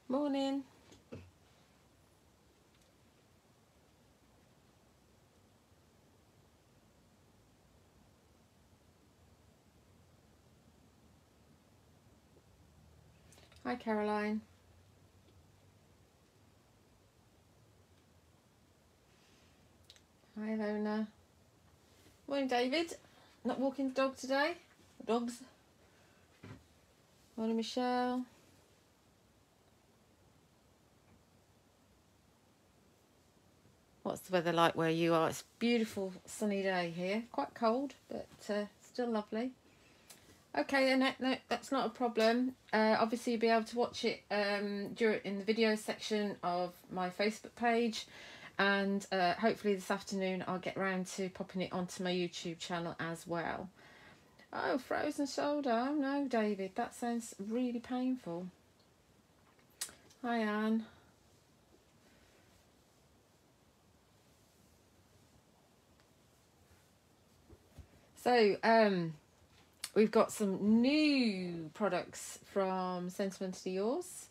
Morning. Hi, Caroline. Hi, Lona. Morning, David. Not walking the dog today? Dogs. Morning, Michelle. What's the weather like where you are? It's a beautiful sunny day here. Quite cold, but still lovely. Okay, then no, that's not a problem. Obviously, you'll be able to watch it in the video section of my Facebook page. And hopefully this afternoon I'll get round to popping it onto my YouTube channel as well. Oh, frozen shoulder. Oh no, David, that sounds really painful. Hi, Anne. So, we've got some new products from Sentmentally Yours.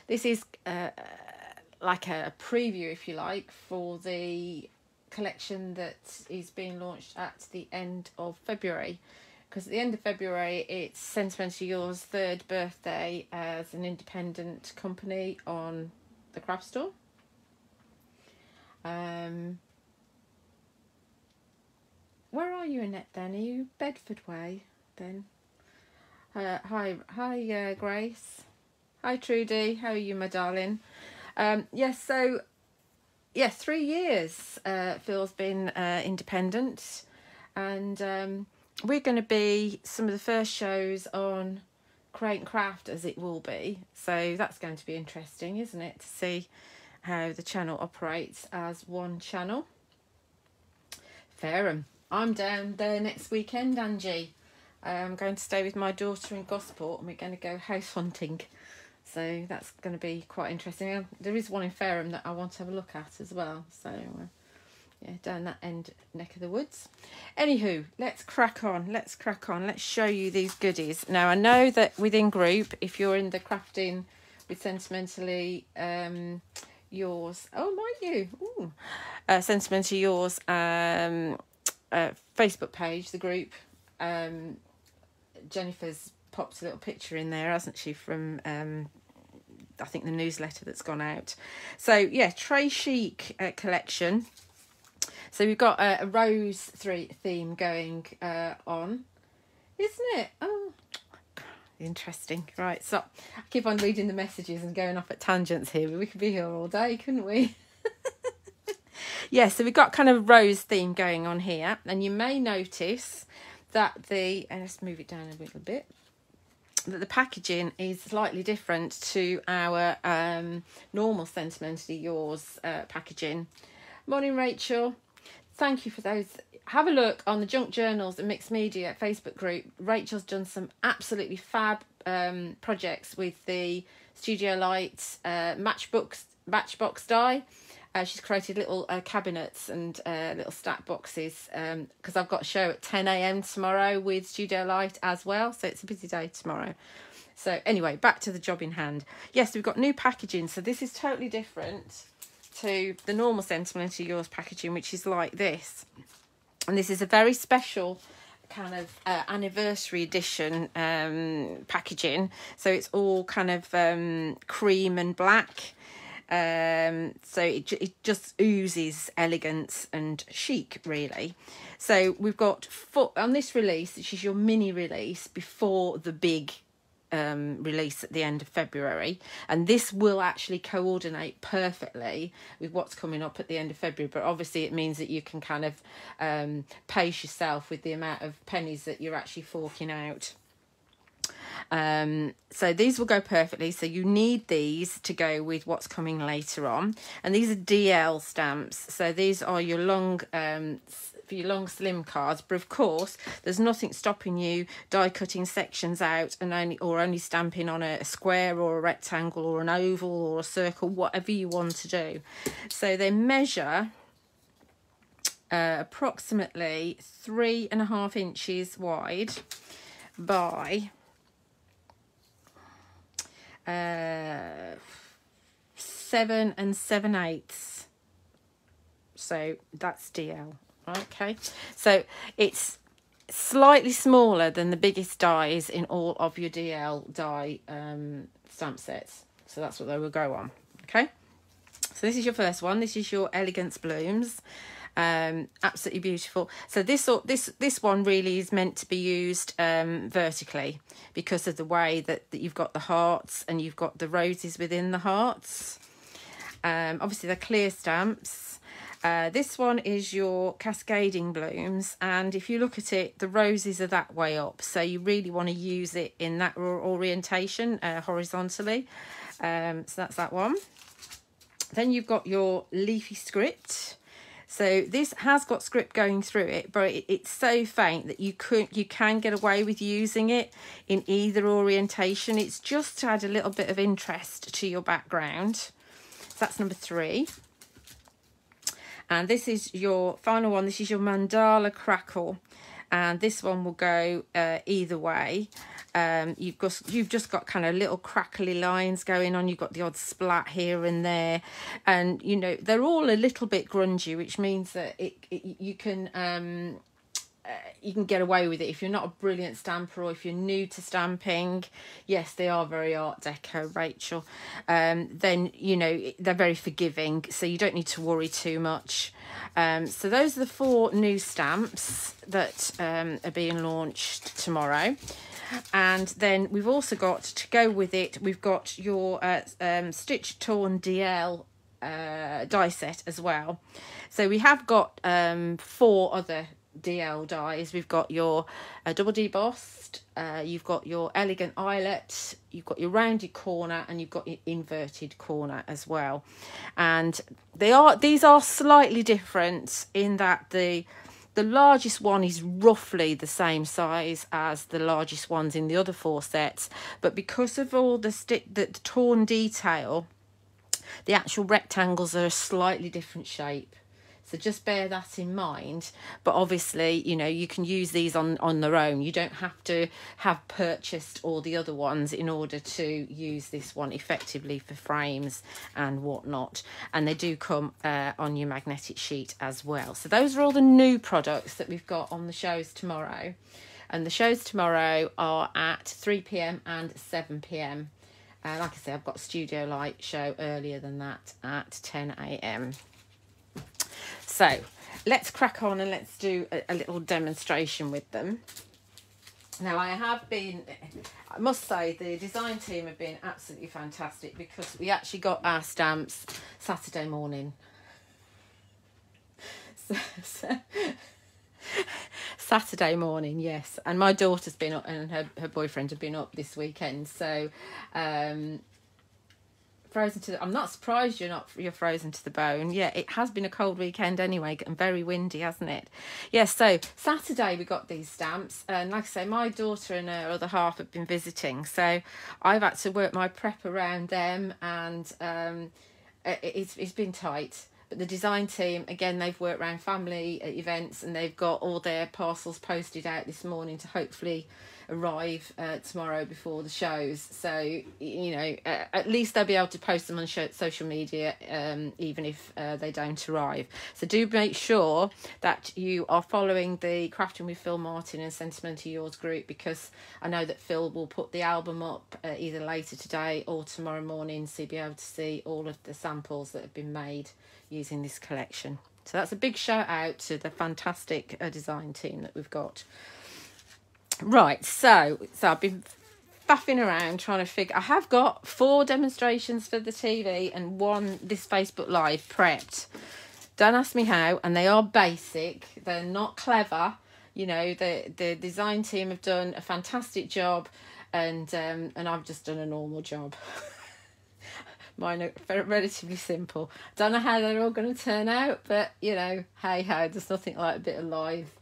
This is like a preview, if you like, for the collection that is being launched at the end of February, because at the end of February it's Sentmentally Yours' 3rd birthday as an independent company on the craft store. Where are you, Annette, then? Are you Bedford way then? Hi, Grace. Hi, Trudy. How are you, my darling? Yes, so 3 years Phil's been independent, and we're going to be some of the first shows on Create and Craft, as it will be. So that's going to be interesting, isn't it, to see how the channel operates as one channel. Fairham. I'm down there next weekend, Angie. I'm going to stay with my daughter in Gosport, and we're going to go house hunting. So that's going to be quite interesting. There is one in Fareham that I want to have a look at as well. So, yeah, down that end neck of the woods. Anywho, let's crack on. Let's show you these goodies. Now, I know that within group, if you're in the Crafting with Sentimentally Yours... Oh, might you? Ooh. Sentimentally Yours Facebook page, the group, Jennifer's popped a little picture in there, hasn't she, from I think the newsletter that's gone out. So yeah, Tray Chic collection. So we've got a rose theme going on, isn't it? Oh, interesting. Right, so I keep on reading the messages and going off at tangents here, but we could be here all day, couldn't we? Yeah, so we've got kind of a rose theme going on here, and you may notice that let's move it down a little bit, that the packaging is slightly different to our normal Sentimentally Yours packaging. Morning, Rachel. Thank you for those. Have a look on the Junk Journals and Mixed Media Facebook group. Rachel's done some absolutely fab projects with the Studio Light Matchbox die. She's created little cabinets and little stack boxes, because I've got a show at 10 a.m. tomorrow with Studio Light as well, so it's a busy day tomorrow. So anyway, back to the job in hand. Yes, we've got new packaging, so this is totally different to the normal Sentimentally Yours packaging, which is like this. And this is a very special kind of anniversary edition packaging, so it's all kind of cream and black. So it just oozes elegance and chic, really. So we've got on this release, which is your mini release before the big release at the end of February, and this will actually coordinate perfectly with what's coming up at the end of February, but obviously it means that you can kind of pace yourself with the amount of pennies that you're actually forking out. So these will go perfectly, so you need these to go with what's coming later on, and these are DL stamps, so these are your long for your long slim cards, but of course there's nothing stopping you die cutting sections out and only stamping on a square or a rectangle or an oval or a circle, whatever you want to do. So they measure approximately 3.5 inches wide by 7 7/8. So that's DL. Okay, so it's slightly smaller than the biggest dies in all of your DL die stamp sets. So that's what they will go on. Okay, so this is your first one. This is your Elegance Blooms. Absolutely beautiful. So this one really is meant to be used vertically because of the way that you've got the hearts and you've got the roses within the hearts. Obviously they're clear stamps. This one is your Cascading Blooms, and if you look at it, the roses are that way up, so you really want to use it in that orientation horizontally. So that's that one. Then you've got your Leafy Script. So this has got script going through it, but it's so faint that you can get away with using it in either orientation. It's just to add a little bit of interest to your background. So that's number 3. And this is your final one. This is your Mandala Crackle, and this one will go either way. You've just got kind of little crackly lines going on. You've got the odd splat here and there, and you know they're all a little bit grungy, which means that you can get away with it if you're not a brilliant stamper or if you're new to stamping. Yes, they are very Art Deco, Rachel. Then you know they're very forgiving, so you don't need to worry too much. So those are the 4 new stamps that are being launched tomorrow. And then we've also got, to go with it, we've got your Stitch Torn DL die set as well. So we have got 4 other DL dies. We've got your double debossed, you've got your elegant eyelet, you've got your rounded corner, and you've got your inverted corner as well. And these are slightly different in that the largest one is roughly the same size as the largest ones in the other 4 sets, but because of all the torn detail, the actual rectangles are a slightly different shape. So just bear that in mind. But obviously, you know, you can use these on their own. You don't have to have purchased all the other ones in order to use this one effectively for frames and whatnot. And they do come on your magnetic sheet as well. So those are all the new products that we've got on the shows tomorrow. And the shows tomorrow are at 3 p.m. and 7 p.m. Like I say, I've got a studio light show earlier than that at 10 a.m. So let's crack on and let's do a little demonstration with them. Now I must say the design team have been absolutely fantastic, because we actually got our stamps Saturday morning. So Saturday morning, yes. And my daughter's been up and her boyfriend have been up this weekend. So frozen to the, I'm not surprised you're frozen to the bone. Yeah, it has been a cold weekend anyway, and very windy, hasn't it? Yes, so Saturday we got these stamps, and like I say, my daughter and her other half have been visiting, so I've had to work my prep around them, and it's been tight. But the design team, again, they've worked around family events, and they've got all their parcels posted out this morning to hopefully arrive tomorrow before the shows. So, you know, at least they'll be able to post them on social media, even if they don't arrive. So do make sure that you are following the Crafting with Phil Martin and Sentmentally Yours group, because I know that Phil will put the album up either later today or tomorrow morning, so you'll be able to see all of the samples that have been made using this collection. So that's a big shout out to the fantastic design team that we've got. Right, so I've been faffing around trying to figure. I have got 4 demonstrations for the TV and 1 this Facebook Live prepped. Don't ask me how, and they are basic. They're not clever. You know, the design team have done a fantastic job, and I've just done a normal job. Mine are relatively simple. Don't know how they're all going to turn out, but, you know, hey ho, there's nothing like a bit of live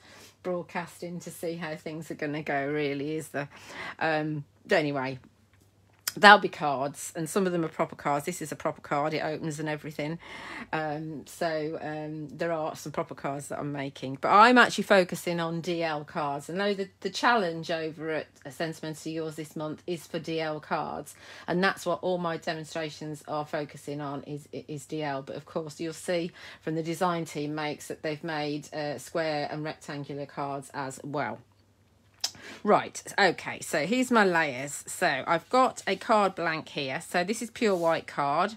broadcasting to see how things are going to go, really, is there? Anyway, they'll be cards, and some of them are proper cards. This is a proper card, it opens and everything. There are some proper cards that I'm making, but I'm actually focusing on DL cards. And though the challenge over at Sentimentally Yours this month is for DL cards, and that's what all my demonstrations are focusing on, is DL. But of course you'll see from the design team makes that they've made square and rectangular cards as well. Right, okay, so here's my layers. So I've got a card blank here. So this is pure white card,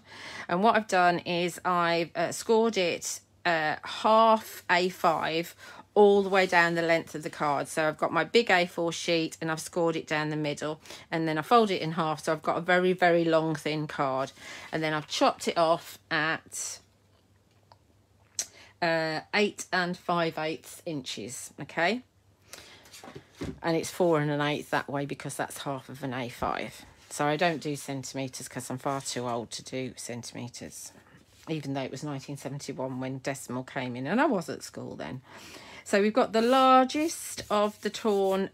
and what I've done is I've scored it half A5 all the way down the length of the card. So I've got my big A4 sheet and I've scored it down the middle, and then I fold it in half, so I've got a very, very long thin card, and then I've chopped it off at 8 5/8 inches. Okay, and it's 4 1/8 that way because that's half of an A5. So I don't do centimetres because I'm far too old to do centimetres, even though it was 1971 when decimal came in, and I was at school then. So we've got the largest of the torn,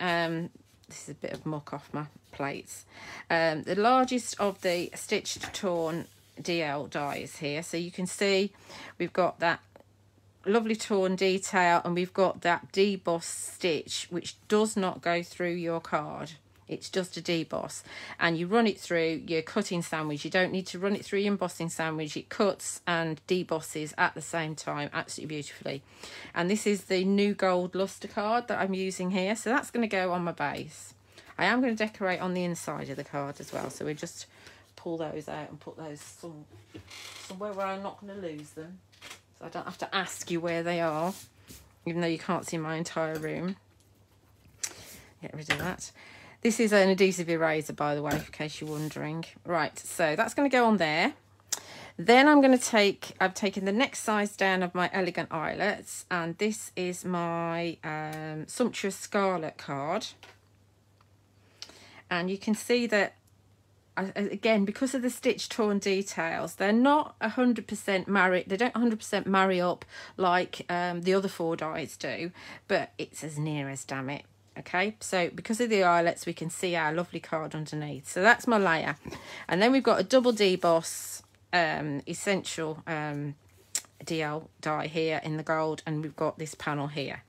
this is a bit of muck off my plates, the largest of the stitched torn DL dies here. So you can see we've got that lovely torn detail, and we've got that deboss stitch which does not go through your card. It's just a deboss, and you run it through your cutting sandwich. You don't need to run it through your embossing sandwich. It cuts and debosses at the same time absolutely beautifully. And this is the new gold luster card that I'm using here, so that's going to go on my base. I am going to decorate on the inside of the card as well, so we just pull those out and put those somewhere where I'm not going to lose them. So I don't have to ask you where they are, even though you can't see my entire room. Get rid of that. This is an adhesive eraser, by the way, in case you're wondering. Right, so that's going to go on there. Then I've taken the next size down of my Elegant Eyelets, and this is my Sumptuous Scarlet card. And you can see that, again, because of the stitch torn details, they're not 100% married. They don't 100% marry up like the other 4 dies do, but it's as near as, damn it. Okay, so because of the eyelets, we can see our lovely card underneath. So that's my layer. And then we've got a double deboss essential DL die here in the gold, and we've got this panel here.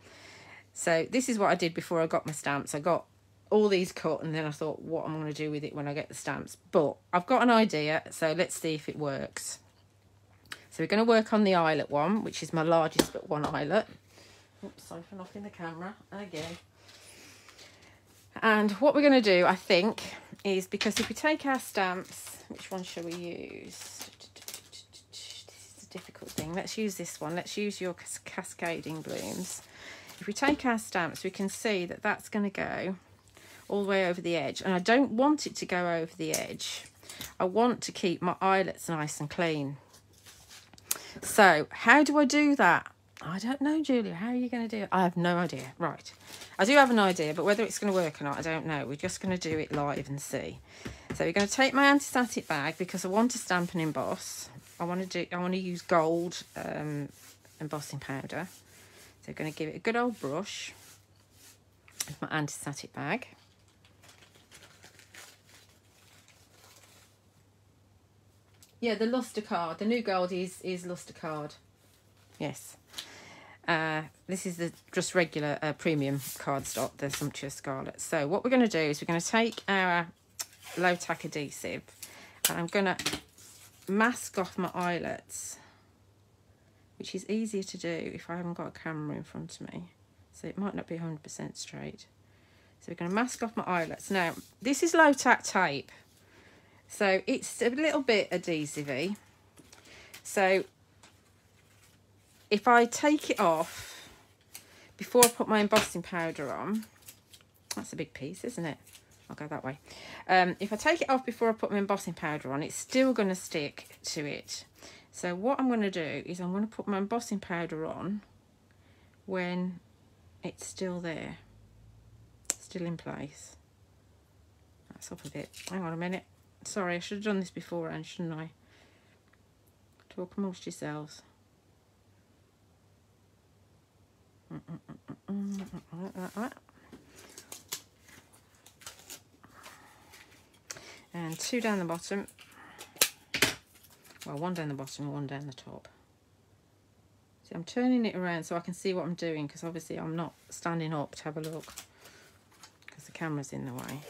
So this is what I did before I got my stamps. I got all these cut, and then I thought what I'm going to do with it when I get the stamps. But I've got an idea, so let's see if it works. So we're going to work on the eyelet one, which is my largest but one eyelet. Oops, sorry for knocking the camera again. And what we're going to do, I think, is, because if we take our stamps, which one shall we use? This is a difficult thing. Let's use this one. Let's use your Cascading Blooms. If we take our stamps, we can see that that's going to go all the way over the edge, and I don't want it to go over the edge. I want to keep my eyelets nice and clean. So how do I do that? I don't know, Julia. How are you going to do it? I have no idea. Right, I do have an idea, but whether it's going to work or not, I don't know. We're just going to do it live and see. So we're going to take my anti-static bag, because I want to stamp and emboss. I want to use gold embossing powder. So we're going to give it a good old brush with my anti-static bag. Yeah, the luster card, the new gold is luster card. Yes. This is the just regular premium cardstock, the Sumptuous Scarlet. So what we're going to do is we're going to take our low tack adhesive, and I'm going to mask off my eyelets, which is easier to do if I haven't got a camera in front of me. So it might not be 100% straight. So we're going to mask off my eyelets. Now, this is low tack tape, so it's a little bit adhesive-y. So if I take it off before I put my embossing powder on, that's a big piece, isn't it? I'll go that way. If I take it off before I put my embossing powder on, it's still going to stick to it. So what I'm going to do is I'm going to put my embossing powder on when it's still there, still in place. That's up a bit. Hang on a minute. Sorry, I should have done this beforehand, shouldn't I? Talk amongst yourselves. And 2 down the bottom. Well, 1 down the bottom and 1 down the top. See, I'm turning it around so I can see what I'm doing, because obviously I'm not standing up to have a look because the camera's in the way.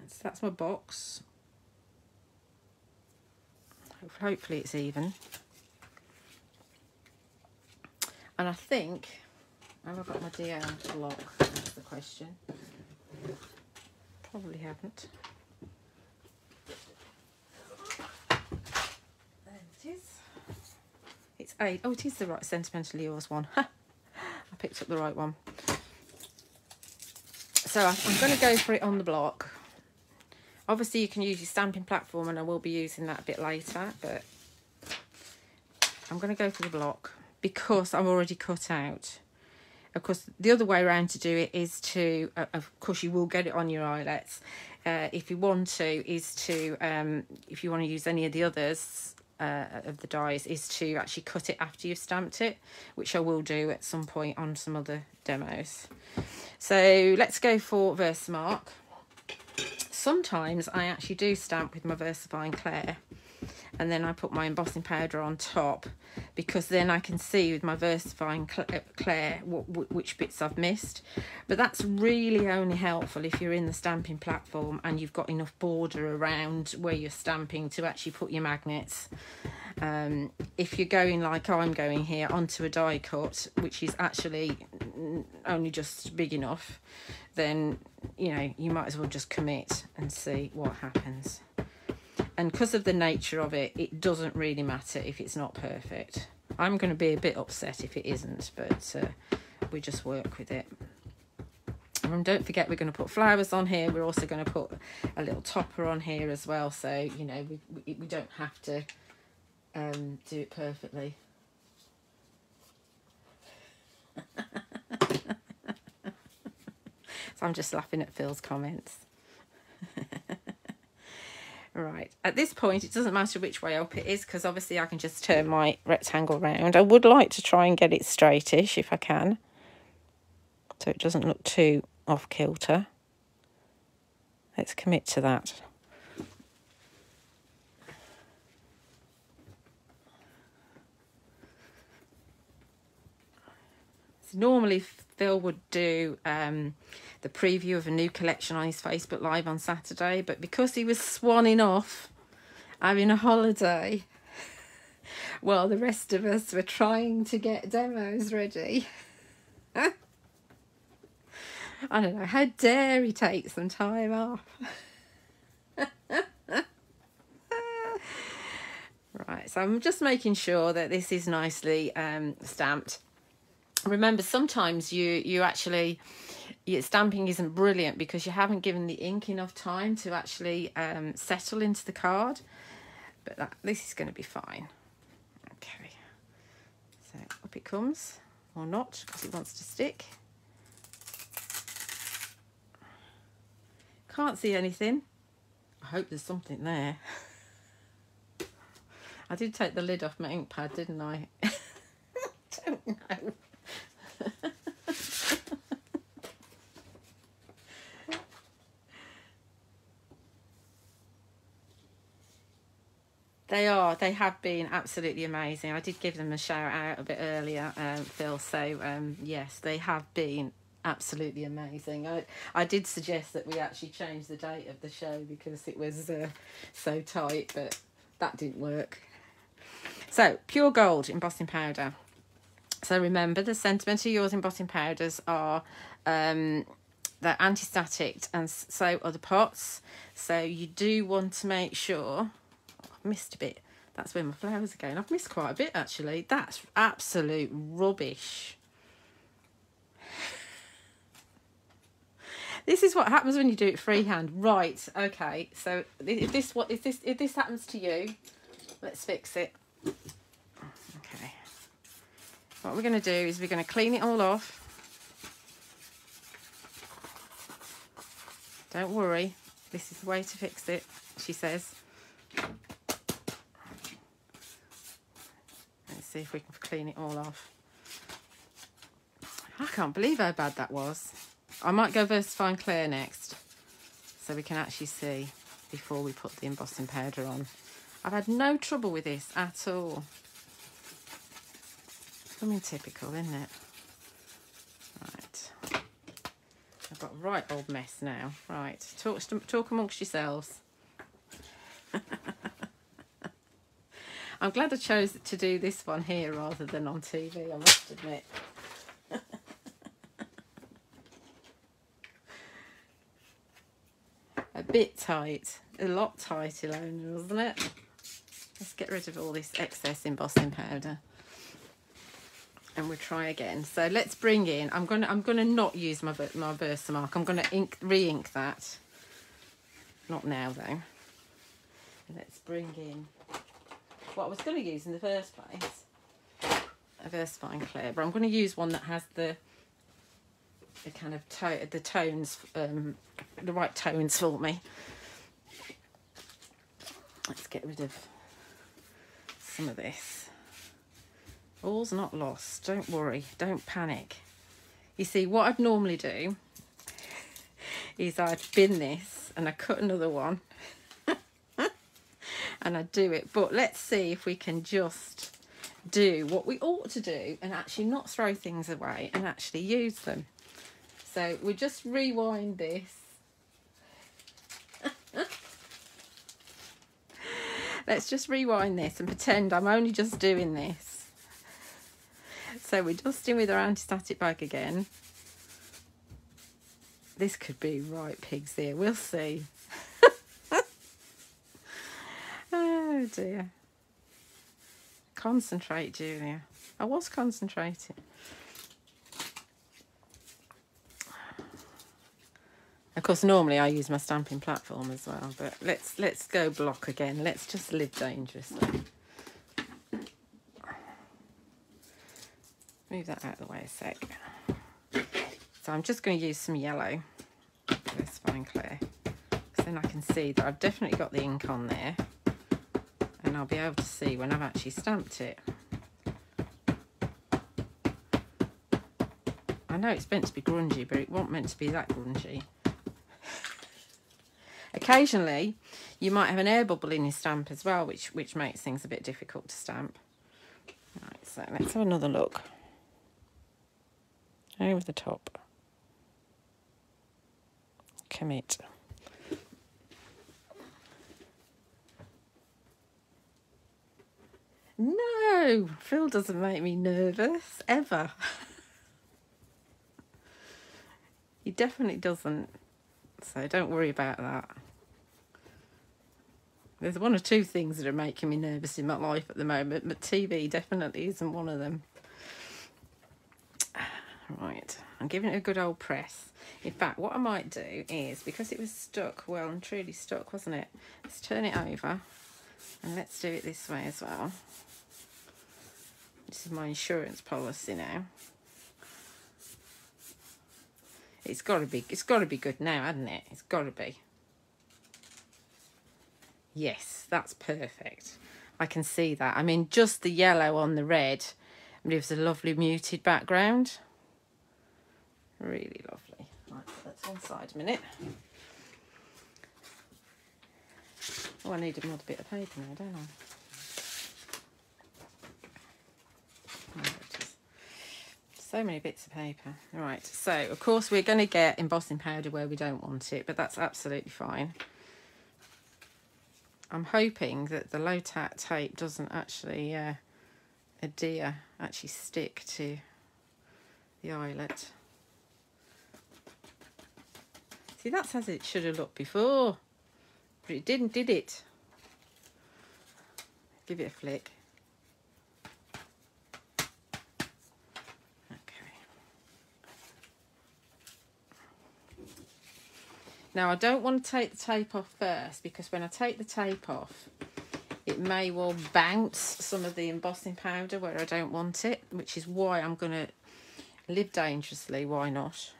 So that's my box. Hopefully it's even. And I think, have I got my DL block? That's the question. Probably haven't. There it is. It's 8. Oh, it is the right Sentimentally Yours one. I picked up the right one. So I'm going to go for it on the block. Obviously you can use your stamping platform, and I will be using that a bit later, but I'm going to go for the block because I've already cut out. Of course, the other way around to do it is to, of course you will get it on your eyelets. If you want to, is to, if you want to use any of the others of the dies, is to actually cut it after you've stamped it, which I will do at some point on some other demos. So let's go for Versamark. Sometimes I actually do stamp with my VersaFine Clair, and then I put my embossing powder on top, because then I can see with my VersaFine Clair which bits I've missed. But that's really only helpful if you're in the stamping platform and you've got enough border around where you're stamping to actually put your magnets. If you're going like I'm going here onto a die cut, which is actually only just big enough, then you know you might as well just commit and see what happens. And because of the nature of it, it doesn't really matter if it's not perfect. I'm going to be a bit upset if it isn't, but we just work with it. And don't forget, we're going to put flowers on here. We're also going to put a little topper on here as well, so you know we don't have to do it perfectly. So I'm just laughing at Phil's comments. Right, at this point it doesn't matter which way up it is, because obviously I can just turn my rectangle round. I would like to try and get it straightish if I can, so it doesn't look too off kilter. Let's commit to that. So normally Phil would do the preview of a new collection on his Facebook Live on Saturday, but because he was swanning off having a holiday while the rest of us were trying to get demos ready, I don't know, how dare he take some time off. Right, so I'm just making sure that this is nicely stamped. Remember, sometimes you actually, your stamping isn't brilliant because you haven't given the ink enough time to actually settle into the card, but this is going to be fine. Okay, so up it comes, or not, because it wants to stick. Can't see anything. I hope there's something there. I did take the lid off my ink pad, didn't I? Don't know. They have been absolutely amazing. I did give them a shout out a bit earlier, Phil, so yes, they have been absolutely amazing. I did suggest that we actually change the date of the show because it was so tight, but that didn't work. So, pure gold embossing powder. So remember, the Sentimentally Yours embossing powders are they're anti-static, and so are the pots. So you do want to make sure. I've missed a bit. That's where my flowers are going. I've missed quite a bit actually. That's absolute rubbish. This is what happens when you do it freehand. Right, okay. So if this happens to you, let's fix it. Okay. What we're going to do is we're going to clean it all off. Don't worry, this is the way to fix it, she says. Let's see if we can clean it all off. I can't believe how bad that was. I might go Versafine Clear next, so we can actually see before we put the embossing powder on. I've had no trouble with this at all. I mean, typical, isn't it? Right. I've got a right old mess now. Right, talk amongst yourselves. I'm glad I chose to do this one here rather than on TV, I must admit. A bit tight, a lot tight, Ilona, wasn't it? Let's get rid of all this excess embossing powder, and we'll try again. So let's bring in. I'm gonna not use my Versamark. I'm gonna re-ink that. Not now though. Let's bring in what I was going to use in the first place, a Versafine Clear, but I'm going to use one that has the kind of the tones, the right tones for me. Let's get rid of some of this. All's not lost. Don't worry. Don't panic. You see, what I'd normally do is I'd bin this and I cut another one and I do it. But let's see if we can just do what we ought to do and actually not throw things away and actually use them. So we just rewind this. Let's just rewind this and pretend I'm only just doing this. So we're dusting with our anti-static bag again. This could be right pig's ear, we'll see. Oh dear. Concentrate, Julia. I was concentrating. Of course, normally I use my stamping platform as well, but let's go block again. Let's just live dangerously. Move that out of the way a sec. So I'm just going to use some yellow, this fine clear, because then I can see that I've definitely got the ink on there. And I'll be able to see when I've actually stamped it. I know it's meant to be grungy, but it wasn't meant to be that grungy. Occasionally, you might have an air bubble in your stamp as well, which makes things a bit difficult to stamp. Right, so let's have another look. Over the top. Commit. No, Phil doesn't make me nervous, ever. He definitely doesn't, so don't worry about that. There's one or two things that are making me nervous in my life at the moment, but TV definitely isn't one of them. Right, I'm giving it a good old press. In fact, what I might do is, because it was stuck, well and truly stuck, wasn't it? Let's turn it over, and let's do it this way as well. This is my insurance policy now. It's got to be good now, hasn't it? It's got to be. Yes, that's perfect. I can see that. I mean, just the yellow on the red gives a lovely muted background. Really lovely. Right, so that's one side a minute. Oh, I need another bit of paper now, don't I? So many bits of paper. Right, so of course we're going to get embossing powder where we don't want it, but that's absolutely fine. I'm hoping that the low tack tape doesn't actually actually stick to the eyelet. See, that's as it should have looked before, but it didn't, did it? Give it a flick. Now, I don't want to take the tape off first, because when I take the tape off, it may well bounce some of the embossing powder where I don't want it, which is why I'm going to live dangerously, why not?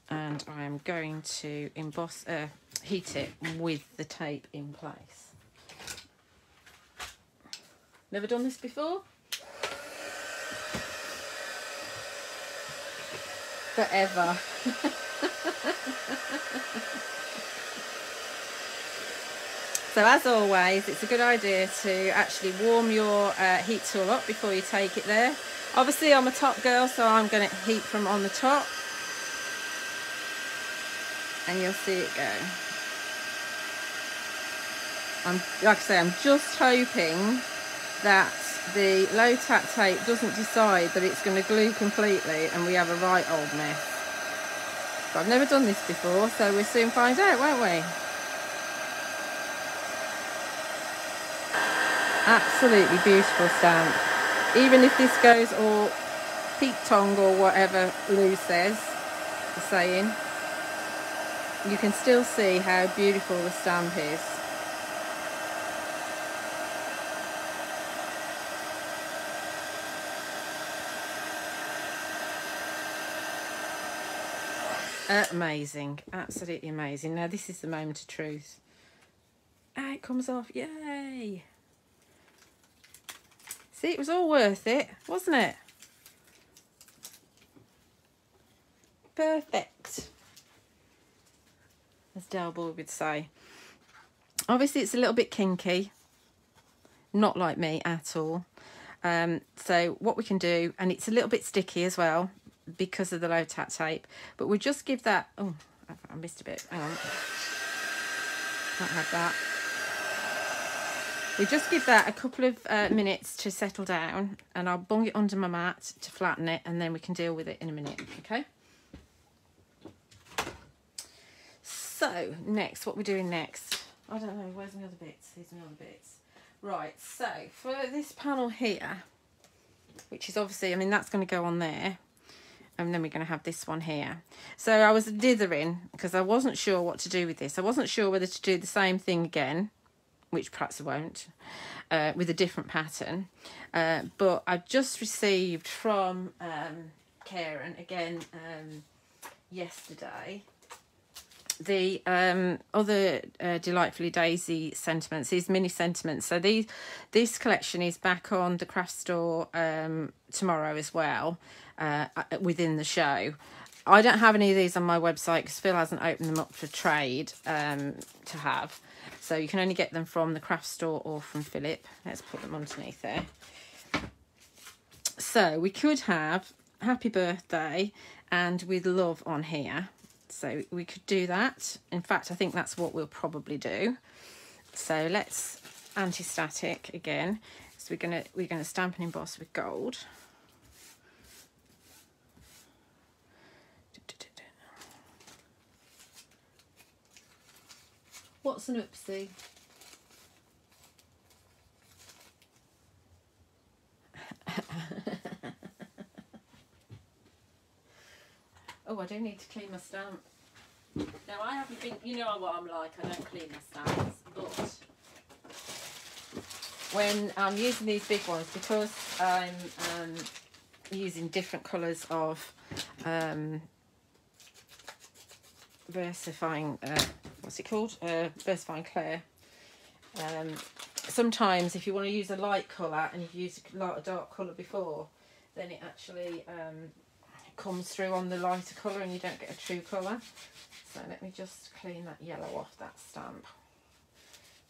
And I am going to heat it with the tape in place. Never done this before? forever. So as always, it's a good idea to actually warm your heat tool up before you take it there. Obviously I'm a top girl, so I'm going to heat from on the top. And you'll see it go. Like I say, I'm just hoping that the low tack tape doesn't decide that it's going to glue completely and we have a right old mess. But I've never done this before, so we'll soon find out, won't we? Absolutely beautiful stamp. Even if this goes all peak tongue or whatever Lou says, the saying, you can still see how beautiful the stamp is. Amazing, absolutely amazing. Now this is the moment of truth. Ah, it comes off, yay! See, it was all worth it, wasn't it? Perfect, as Del Boy would say. Obviously it's a little bit kinky, not like me at all. So what we can do, and it's a little bit sticky as well because of the low tack tape, but we just give that, oh, I missed a bit, hang on, can't have that. We just give that a couple of minutes to settle down, and I'll bung it under my mat to flatten it, and then we can deal with it in a minute, okay? So, next, what we're doing next, I don't know, where's my other bits? Here's my other bits. Right, so for this panel here, which is obviously, I mean, that's going to go on there, and then we're going to have this one here. So I was dithering because I wasn't sure what to do with this. I wasn't sure whether to do the same thing again, which perhaps I won't, with a different pattern. But I've just received from Karen, again, yesterday, the other Delightfully Daisy sentiments, these mini sentiments. So this collection is back on the craft store tomorrow as well, within the show. I don't have any of these on my website because Phil hasn't opened them up for trade to have. So you can only get them from the craft store or from Philip. Let's put them underneath there. So we could have happy birthday and with love on here. So we could do that. In fact, I think that's what we'll probably do. So let's anti-static again. So we're gonna stamp and emboss with gold. What's an oopsie? Oh, I do need to clean my stamp. Now, I haven't been, you know what I'm like, I don't clean my stamps, but when I'm using these big ones, because I'm using different colours of versifying, what's it called? Versifying Clair. Sometimes if you want to use a light colour and you've used a dark colour before, then it actually comes through on the lighter colour and you don't get a true colour. So let me just clean that yellow off that stamp,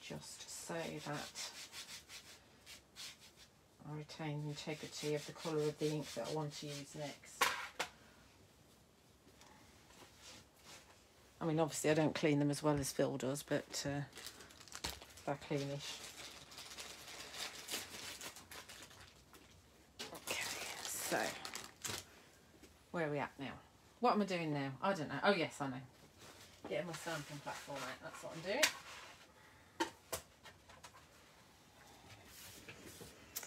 just so that I retain the integrity of the colour of the ink that I want to use next. I mean, obviously I don't clean them as well as Phil does, but they're cleanish. Okay, so where are we at now? What am I doing now? I don't know. Oh yes, I know. Getting my stamping platform out, that's what I'm doing.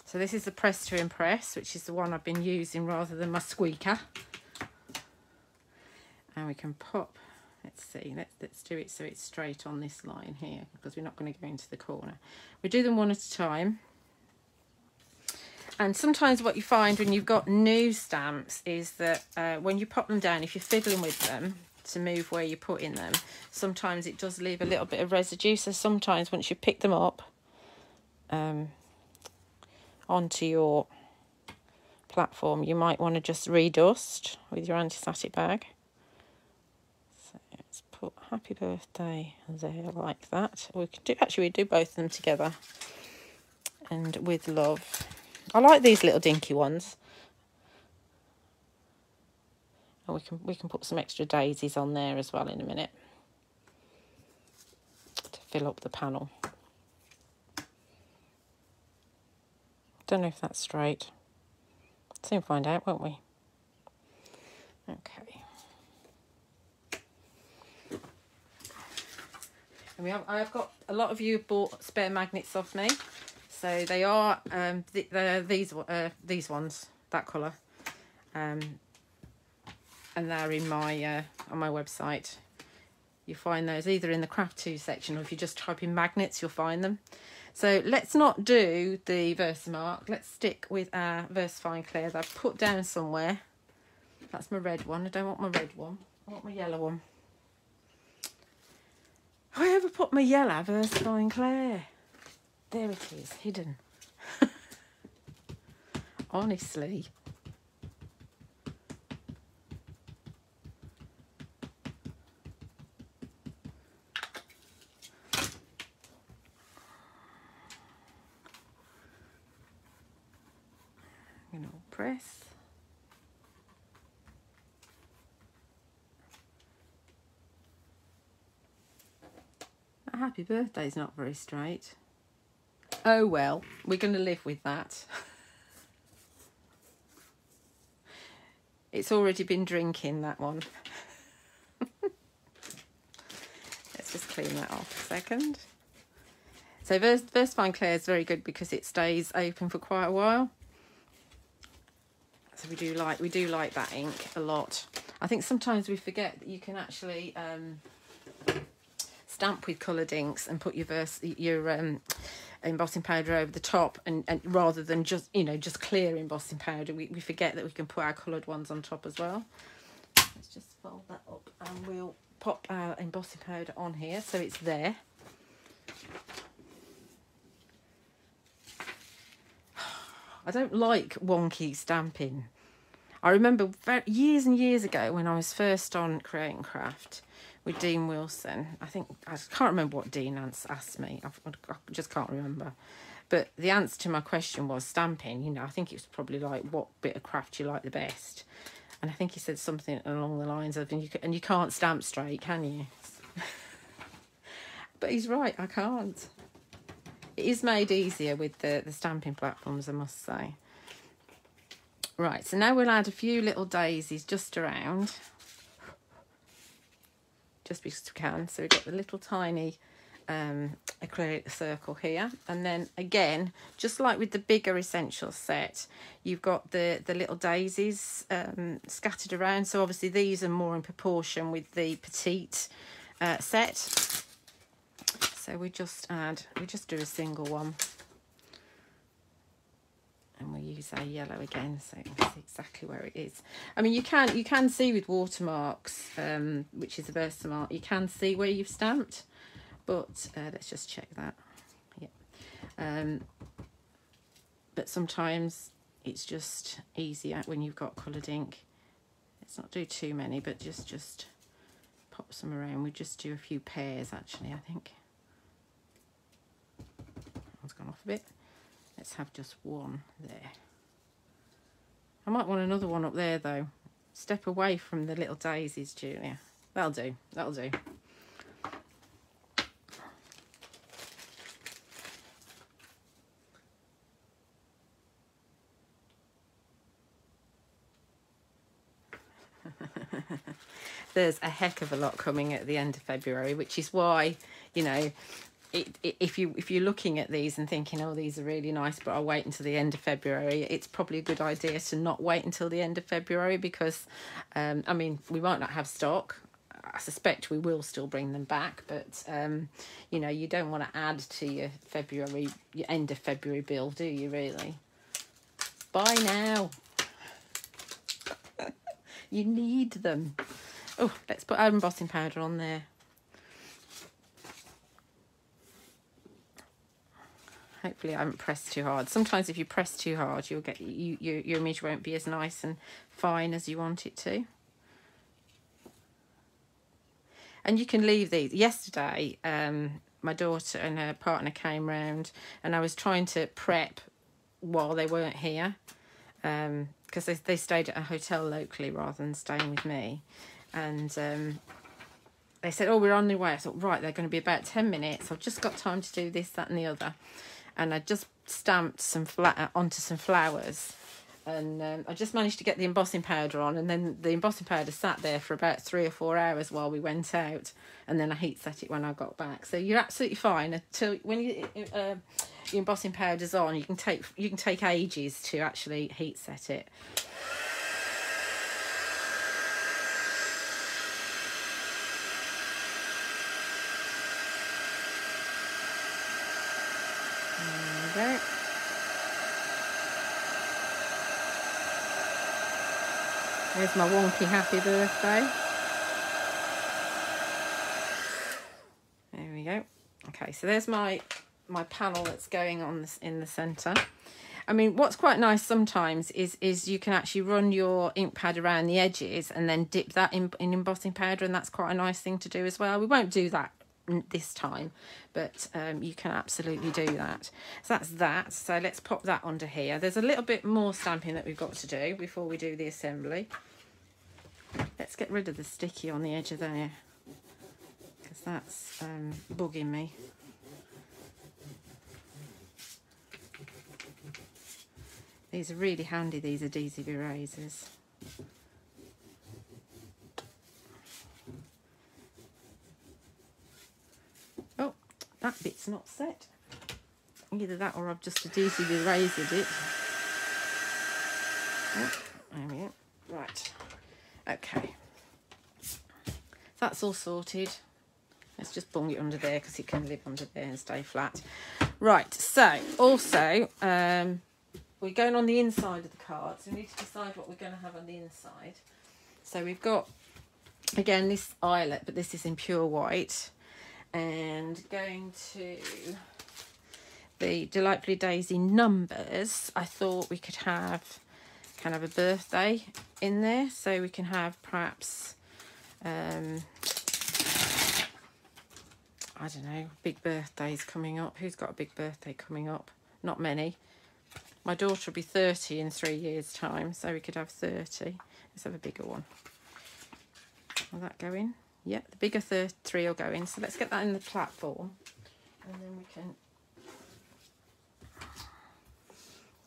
So this is the Press to Impress, which is the one I've been using rather than my squeaker. And we can pop, let's see, let's do it so it's straight on this line here, because we're not going to go into the corner. We do them one at a time. And sometimes what you find when you've got new stamps is that when you pop them down, if you're fiddling with them to move where you're putting them, sometimes it does leave a little bit of residue. So sometimes once you pick them up onto your platform, you might want to just redust with your anti-static bag. So let's put happy birthday there like that. We could do, actually we do both of them together. And with love. I like these little dinky ones. And we can put some extra daisies on there as well in a minute to fill up the panel. Don't know if that's straight. Soon find out, won't we? Okay. And I've got a lot of you have bought spare magnets off me, so they are these ones, that colour, and they're in my on my website. You find those either in the Craft 2 section, or if you just type in magnets, you'll find them. So let's not do the Versamark. Let's stick with our VersaFine Clairs. I've put down somewhere. That's my red one. I don't want my red one. I want my yellow one. Have I ever put my yellow VersaFine Clair? There it is, hidden. Honestly. I'm going to press. A happy birthday's not very straight. Oh well, we're going to live with that. It's already been drinking, that one. Let's just clean that off a second. So VersaFine Clair is very good because it stays open for quite a while. So we do like that ink a lot. I think sometimes we forget that you can actually stamp with coloured inks and put your embossing powder over the top, and rather than just just clear embossing powder, we forget that we can put our coloured ones on top as well. Let's just fold that up and we'll pop our embossing powder on here so it's there. I don't like wonky stamping. I remember years and years ago when I was first on Create and Craft with Dean Wilson. I can't remember what Dean asked me. I just can't remember. But the answer to my question was stamping. I think it was probably like, what bit of craft you like the best. And I think he said something along the lines of, and you can't stamp straight, can you? But he's right, I can't. It is made easier with the stamping platforms, I must say. Right, so now we'll add a few little daisies just around. Just because we can. So we've got the little tiny acrylic circle here. And then again, just like with the bigger essential set, you've got the little daisies scattered around. So obviously these are more in proportion with the petite set. So we just do a single one. And we use our yellow again, so you can see exactly where it is. I mean, you can see with watermarks, which is a Versamark, you can see where you've stamped, but let's just check that. Yeah. But sometimes it's just easier when you've got coloured ink. Let's not do too many, but just pop some around. We just do a few pairs, actually, I think. That one's gone off a bit. Let's have just one there. I might want another one up there though. Step away from the little daisies, Julia. That'll do, that'll do. There's a heck of a lot coming at the end of February, which is why, if you're looking at these and thinking, oh, these are really nice, but I'll wait until the end of February, it's probably a good idea to not wait until the end of February because, I mean, we might not have stock. I suspect we will still bring them back, but, you don't want to add to your end of February bill, do you really? Buy now. You need them. Oh, let's put our embossing powder on there. Hopefully I haven't pressed too hard. Sometimes if you press too hard, you'll get your image won't be as nice and fine as you want it to. And you can leave these. Yesterday, my daughter and her partner came round, and I was trying to prep while they weren't here, because they stayed at a hotel locally rather than staying with me. And they said, oh, we're on the way. I thought, right, they're going to be about 10 minutes. I've just got time to do this, that and the other. And I just stamped some onto some flowers. And I just managed to get the embossing powder on, and then the embossing powder sat there for about 3 or 4 hours while we went out, and then I heat set it when I got back. So you're absolutely fine until when your embossing powder's on. You can take ages to actually heat set it. There we go. There's my wonky happy birthday. There we go. Okay, so there's my panel that's going on in the centre. I mean, what's quite nice sometimes is you can actually run your ink pad around the edges and then dip that in embossing powder, and that's quite a nice thing to do as well. We won't do that this time, but you can absolutely do that. So that's that. So let's pop that onto here. There's a little bit more stamping that we've got to do before we do the assembly. Let's get rid of the sticky on the edge of there, because that's bugging me. These are really handy, these adhesive erasers. Oh, that bit's not set. Either that or I've just adhesive erased it. Oh, there we go. Right. Okay. That's all sorted. Let's just bung it under there because it can live under there and stay flat. Right, so also we're going on the inside of the card, so we need to decide what we're going to have on the inside. So we've got, again, this eyelet, but this is in pure white, and going to the Delightfully Daisy numbers. I thought we could have kind of a birthday in there, so we can have perhaps I don't know, big birthdays coming up. Who's got a big birthday coming up? Not many. My daughter will be 30 in 3 years' time, so we could have 30. Let's have a bigger one. Will that go in? Yeah, the bigger 3 will go in. So let's get that in the platform, and then we can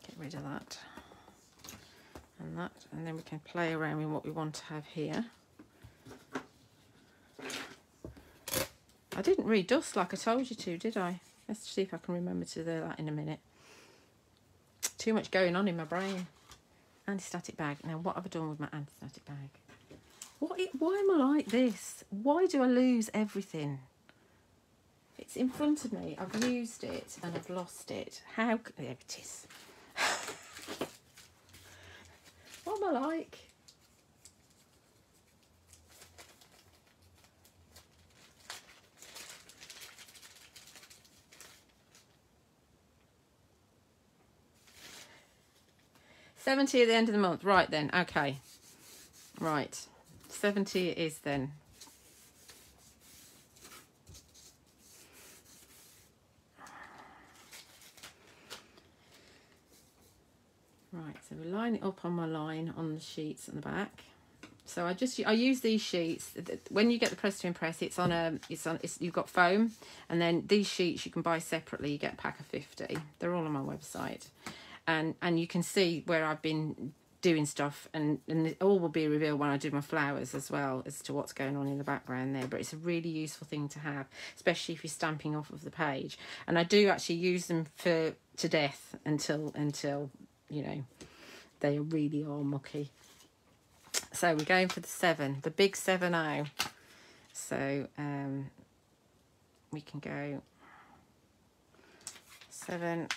get rid of that and that, and then we can play around with what we want to have here. I didn't redust like I told you to, did I? Let's see if I can remember to do that in a minute. Too much going on in my brain. Anti-static bag. Now, what have I done with my anti-static bag? Why am I like this? Why do I lose everything? It's in front of me. I've used it and I've lost it. How? There it is. What am I like? $70 at the end of the month. Right then, okay. Right. 70 it is then. Right, so we line it up on my line on the sheets on the back. So I use these sheets. When you get the press to impress, you've got foam, and then these sheets you can buy separately. You get a pack of 50. They're all on my website, and you can see where I've been doing stuff, and it all will be revealed when I do my flowers as well as to what's going on in the background there. But it's a really useful thing to have, especially if you're stamping off of the page. And I do actually use them to death until you know, they really are mucky. So we're going for the 7, the big 7-0. So we can go 7,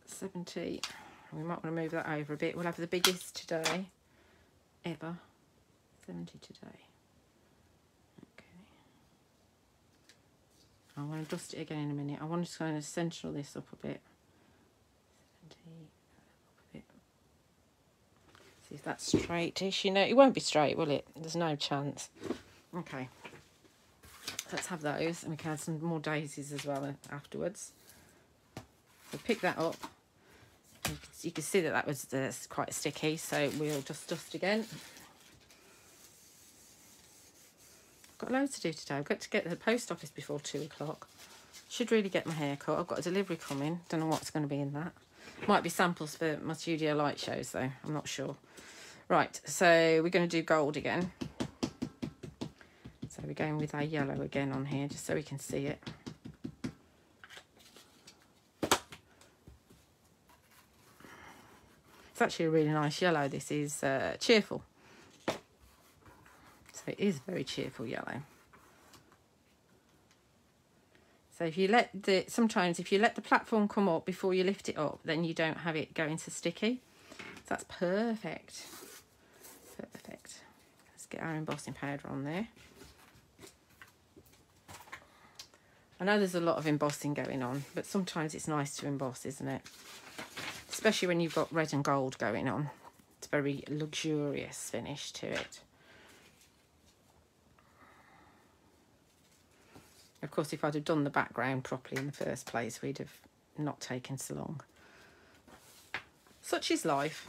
70. We might want to move that over a bit. We'll have the biggest today ever. 70 today. Okay. I want to dust it again in a minute. I want to kind of centre this up a bit. See if that's straightish. You know, it won't be straight, will it? There's no chance. Okay. Let's have those, and we can add some more daisies as well afterwards. So pick that up. You can see that was quite sticky, so we'll just dust again. Got loads to do today. I've got to get to the post office before 2 o'clock. Should really get my hair cut. I've got a delivery coming. Don't know what's going to be in that. Might be samples for my studio light shows though. I'm not sure. Right, so we're going to do gold again. So we're going with our yellow again on here, just so we can see it. It's actually a really nice yellow. This is cheerful. So it is very cheerful yellow. So if you sometimes if you let the platform come up before you lift it up, then you don't have it going so sticky. So that's perfect. Perfect. Let's get our embossing powder on there. I know there's a lot of embossing going on, but sometimes it's nice to emboss, isn't it? Especially when you've got red and gold going on. It's a very luxurious finish to it. Of course, if I'd have done the background properly in the first place, we'd have not taken so long. Such is life.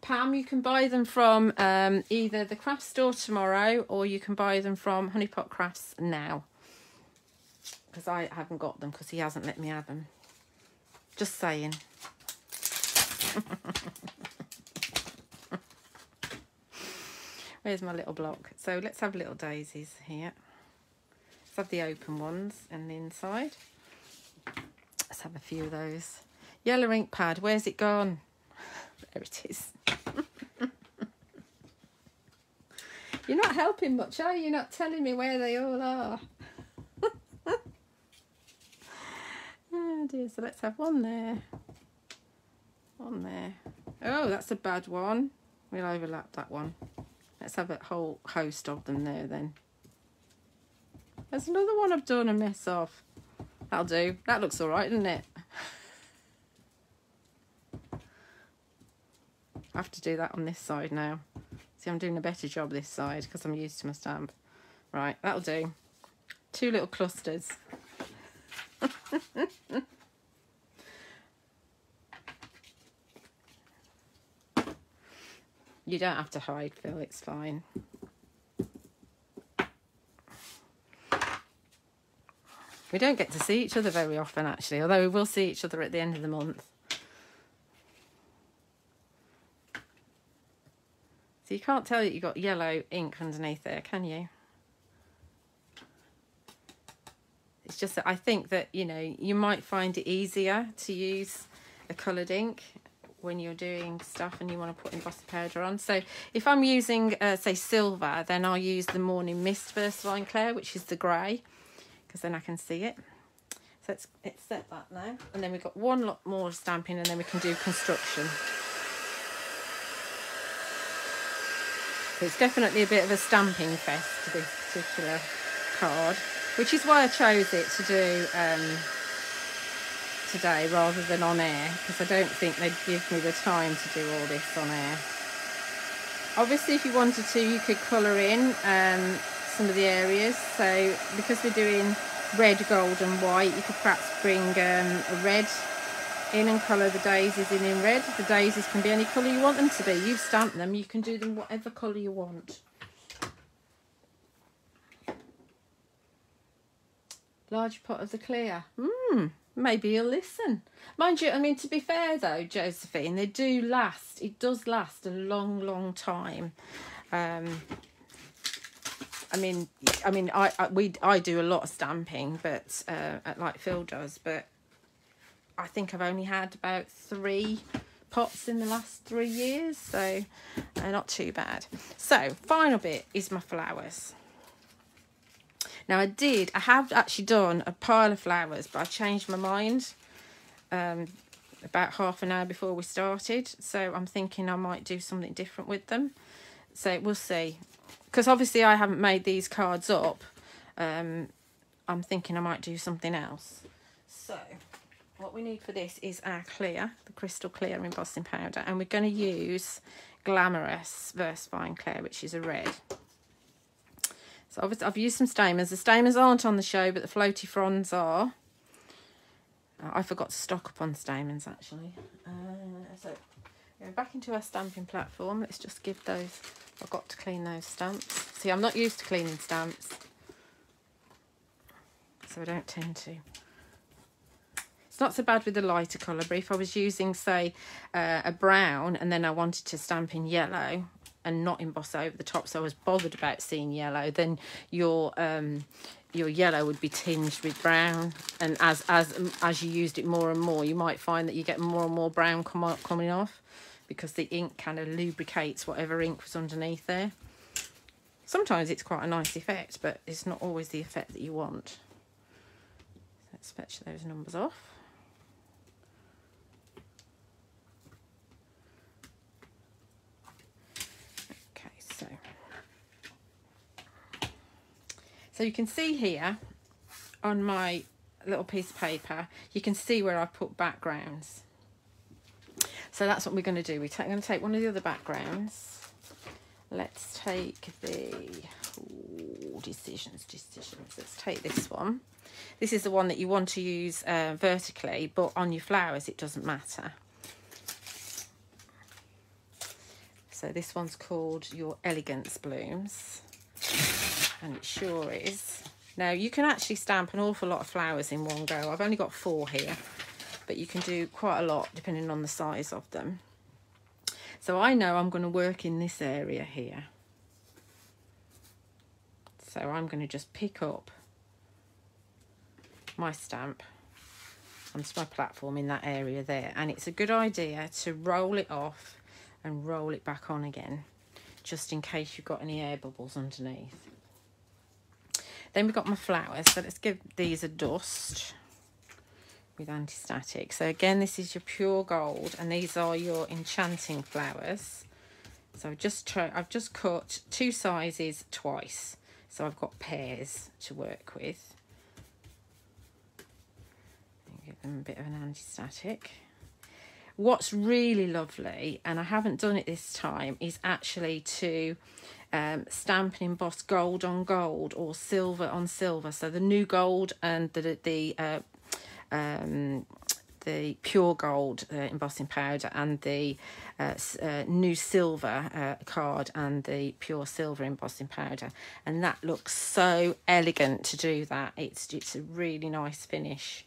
Pam, you can buy them from either the craft store tomorrow, or you can buy them from Honeypot Crafts now. Because I haven't got them because he hasn't let me have them. Just saying. Where's my little block? So let's have little daisies here. Let's have the open ones and the inside. Let's have a few of those. Yellow ink pad, where's it gone? There it is. You're not helping much, are you? You're not telling me where they all are. Oh dear, so let's have one there. One there. Oh, that's a bad one. We'll overlap that one. Let's have a whole host of them there then. There's another one I've done a mess of. That'll do. That looks all right, doesn't it? I have to do that on this side now. See, I'm doing a better job this side because I'm used to my stamp. Right, that'll do. 2 little clusters. You don't have to hide, Phil, it's fine. We don't get to see each other very often, actually, although we will see each other at the end of the month. So you can't tell that you've got yellow ink underneath there, can you? It's just that I think that, you know, you might find it easier to use a coloured ink when you're doing stuff and you want to put embossing powder on. So if I'm using, say, silver, then I'll use the Morning Mist Versamark Clair, which is the grey, because then I can see it. So let's set that now. And then we've got one lot more stamping, and then we can do construction. So it's definitely a bit of a stamping fest, this particular card, which is why I chose it to do today rather than on air, because I don't think they'd give me the time to do all this on air. Obviously, if you wanted to, you could colour in some of the areas. So because we're doing red, gold and white, you could perhaps bring a red in and colour the daisies in red. The daisies can be any colour you want them to be. You've stamped them, you can do them whatever colour you want. Large pot of the clear. Maybe you'll listen. Mind you, I mean, to be fair though, Josephine, they do last. It does last a long, long time. I do a lot of stamping, but like Phil does, but I think I've only had about 3 pots in the last 3 years, so not too bad. So final bit is my flowers. Now I have actually done a pile of flowers, but I changed my mind about half an hour before we started, so I'm thinking I might do something different with them. So we'll see, because obviously I haven't made these cards up. I'm thinking I might do something else. So what we need for this is our clear, the crystal clear embossing powder, and we're going to use Glamorous Versafine Clear, which is a red. So obviously I've used some stamens. The stamens aren't on the show, but the floaty fronds are. I forgot to stock up on stamens actually. So going back into our stamping platform, let's just give those, I've got to clean those stamps. See, I'm not used to cleaning stamps, so I don't tend to. It's not so bad with the lighter colour, but if I was using, say, a brown and then I wanted to stamp in yellow and not emboss over the top, so I was bothered about seeing yellow, then your yellow would be tinged with brown, and as you used it more and more, you might find that you get more and more brown coming off, because the ink kind of lubricates whatever ink was underneath there. Sometimes it's quite a nice effect, but it's not always the effect that you want. Let's fetch those numbers off. So you can see here on my little piece of paper, you can see where I put backgrounds. So that's what we're going to do. We're going to take one of the other backgrounds. Let's take the decisions. Let's take this one. This is the one that you want to use vertically, but on your flowers it doesn't matter. So this one's called your Elegance Blooms. And it sure is. Now you can actually stamp an awful lot of flowers in one go. I've only got 4 here, but you can do quite a lot depending on the size of them. So I know I'm going to work in this area here. So I'm going to just pick up my stamp onto my platform in that area there. And it's a good idea to roll it off and roll it back on again, just in case you've got any air bubbles underneath. Then we've got my flowers, so let's give these a dust with anti-static. So again, this is your pure gold, and these are your enchanting flowers. So I've just cut 2 sizes twice, so I've got pairs to work with. Give them a bit of an anti-static. What's really lovely, and I haven't done it this time, is actually to stamp and emboss gold on gold or silver on silver. So the new gold and the pure gold embossing powder, and the new silver card and the pure silver embossing powder, and that looks so elegant to do that. It's a really nice finish.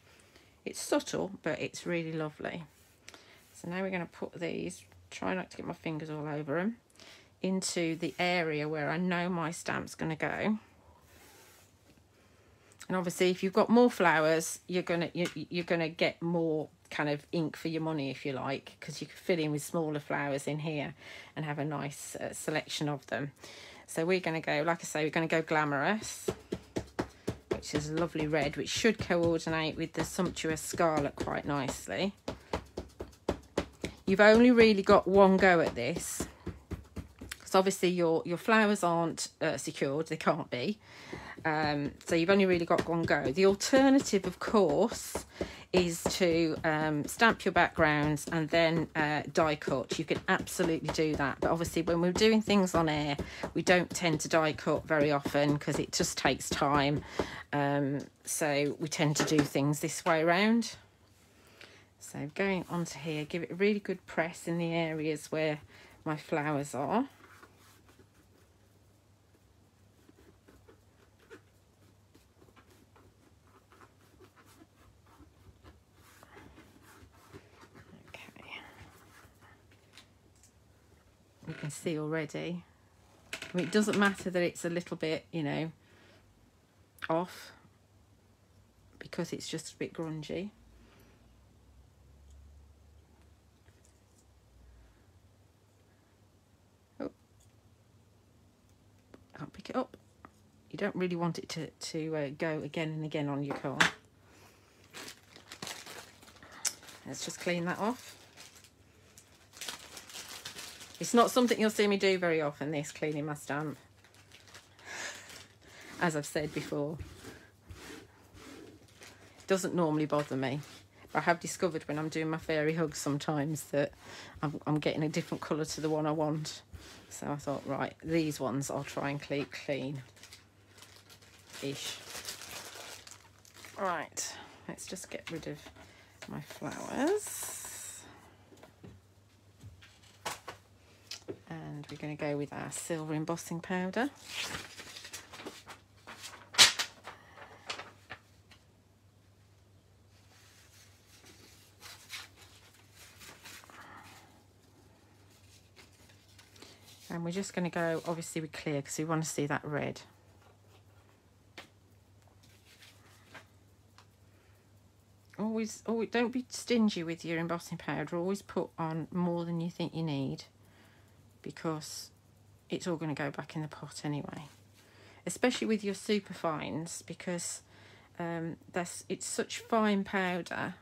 It's subtle, but it's really lovely. So now we're going to put these, try not to get my fingers all over them, into the area where I know my stamp's going to go. And obviously if you've got more flowers, you're gonna get more kind of ink for your money, if you like, because you can fill in with smaller flowers in here and have a nice selection of them. So we're going to go, like I say, we're going to go Glamorous, which is a lovely red, which should coordinate with the Sumptuous Scarlet quite nicely. You've only really got one go at this, because obviously your flowers aren't secured, they can't be. So you've only really got one go. The alternative, of course, is to stamp your backgrounds and then die cut. You can absolutely do that, but obviously when we're doing things on air, we don't tend to die cut very often because it just takes time. So we tend to do things this way around. So going onto here, give it a really good press in the areas where my flowers are. Okay. You can see already. I mean, it doesn't matter that it's a little bit, you know, off, because it's just a bit grungy. Can't pick it up. You don't really want it to go again and again on your card. let's just clean that off. It's not something you'll see me do very often, this, cleaning my stamp. As I've said before. It doesn't normally bother me. But I have discovered when I'm doing my fairy hugs sometimes that I'm getting a different colour to the one I want. So I thought, right, these ones I'll try and keep clean-ish. Right, let's just get rid of my flowers. And we're going to go with our silver embossing powder. And we're just going to go, obviously, with clear because we want to see that red. Always, don't be stingy with your embossing powder. Always put on more than you think you need, because it's all going to go back in the pot anyway. Especially with your super fines, because it's such fine powder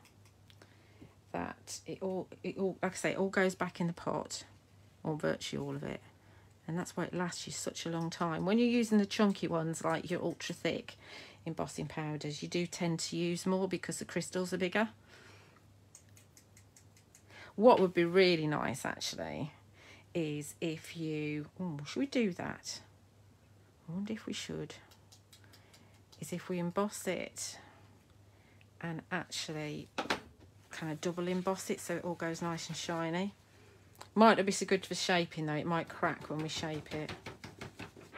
that it all, like I say, it all goes back in the pot, or virtually all of it. And that's why it lasts you such a long time. When you're using the chunky ones, like your ultra thick embossing powders, you do tend to use more because the crystals are bigger. What would be really nice, actually, is if you... Oh, should we do that? I wonder if we should. Is if we emboss it and actually kind of double emboss it so it all goes nice and shiny. Might not be so good for shaping though, it might crack when we shape it.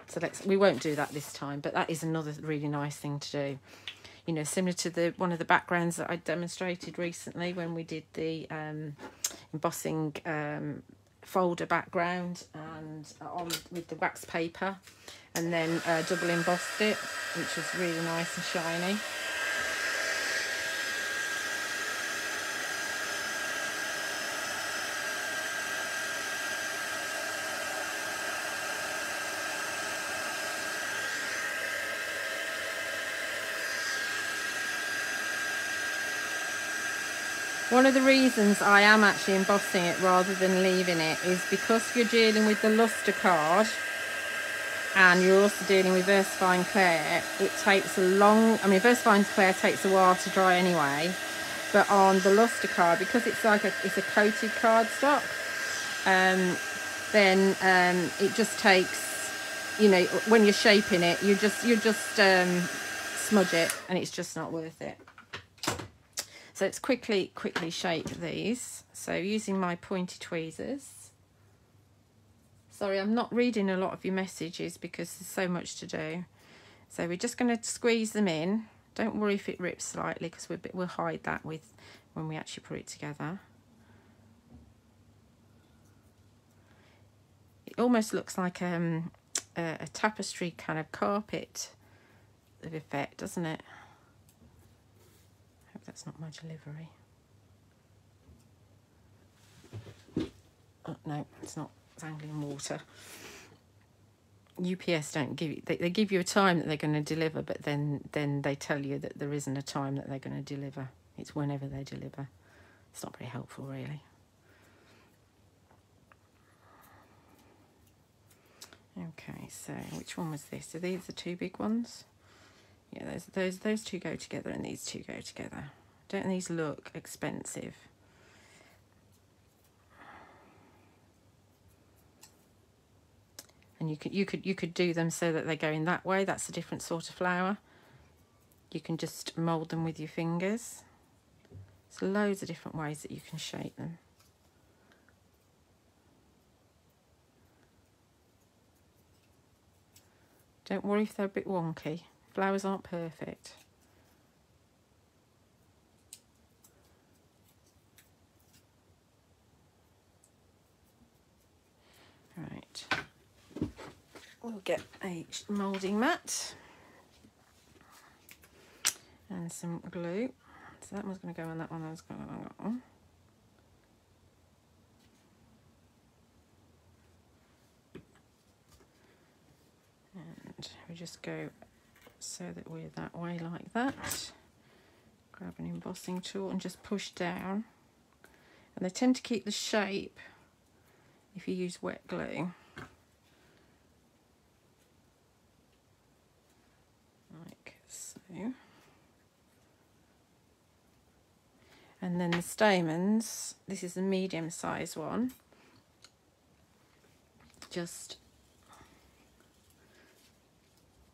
So we won't do that this time, but that is another really nice thing to do. You know, similar to one of the backgrounds that I demonstrated recently when we did the embossing folder background and on with the wax paper, and then double embossed it, which was really nice and shiny. One of the reasons I am actually embossing it rather than leaving it is because you're dealing with the luster card and you're also dealing with Versafine Clair. It takes a long... I mean, Versafine Clair takes a while to dry anyway, but on the luster card, because it's like it's a coated cardstock, then it just takes, you know, when you're shaping it, you just smudge it, and it's just not worth it. So let's quickly shape these. So using my pointy tweezers. Sorry, I'm not reading a lot of your messages because there's so much to do. So we're just going to squeeze them in. Don't worry if it rips slightly, because we'll hide that with when we actually put it together. It almost looks like a tapestry kind of carpet of effect, doesn't it? I hope that's not my delivery. Oh, no, it's not. It's angling water. UPS don't give you... They give you a time that they're going to deliver, but then they tell you that there isn't a time that they're going to deliver. It's whenever they deliver. It's not very helpful, really. Okay, so which one was this? Are these the two big ones? Yeah, those two go together and these two go together. Don't these look expensive? And you could do them so that they go in that way. That's a different sort of flower. You can just mould them with your fingers. There's loads of different ways that you can shape them. Don't worry if they're a bit wonky. Flowers aren't perfect. Right. We'll get a moulding mat and some glue. So that one's going to go on that one, that's going on that one. And we just go so that we're that way like that. Grab an embossing tool and just push down And they tend to keep the shape if you use wet glue. Like so. And then the stamens, this is the medium size one. Just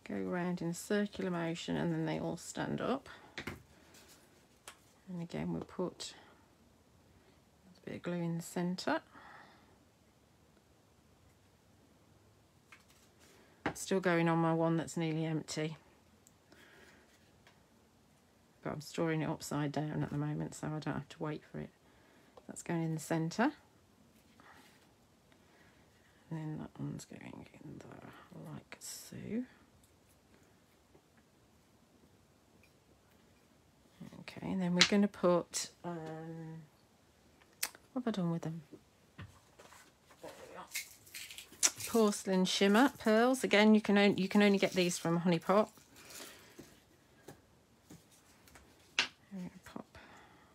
go around in a circular motion and then they all stand up. And again we'll put a bit of glue in the centre. Still going on my one that's nearly empty. But I'm storing it upside down at the moment, so I don't have to wait for it. That's going in the centre. And then that one's going in there, like so. Okay, and then we're going to put, what have I done with them? There we are. Porcelain shimmer pearls. Again, you can only get these from Honey Pot. I'm going to pop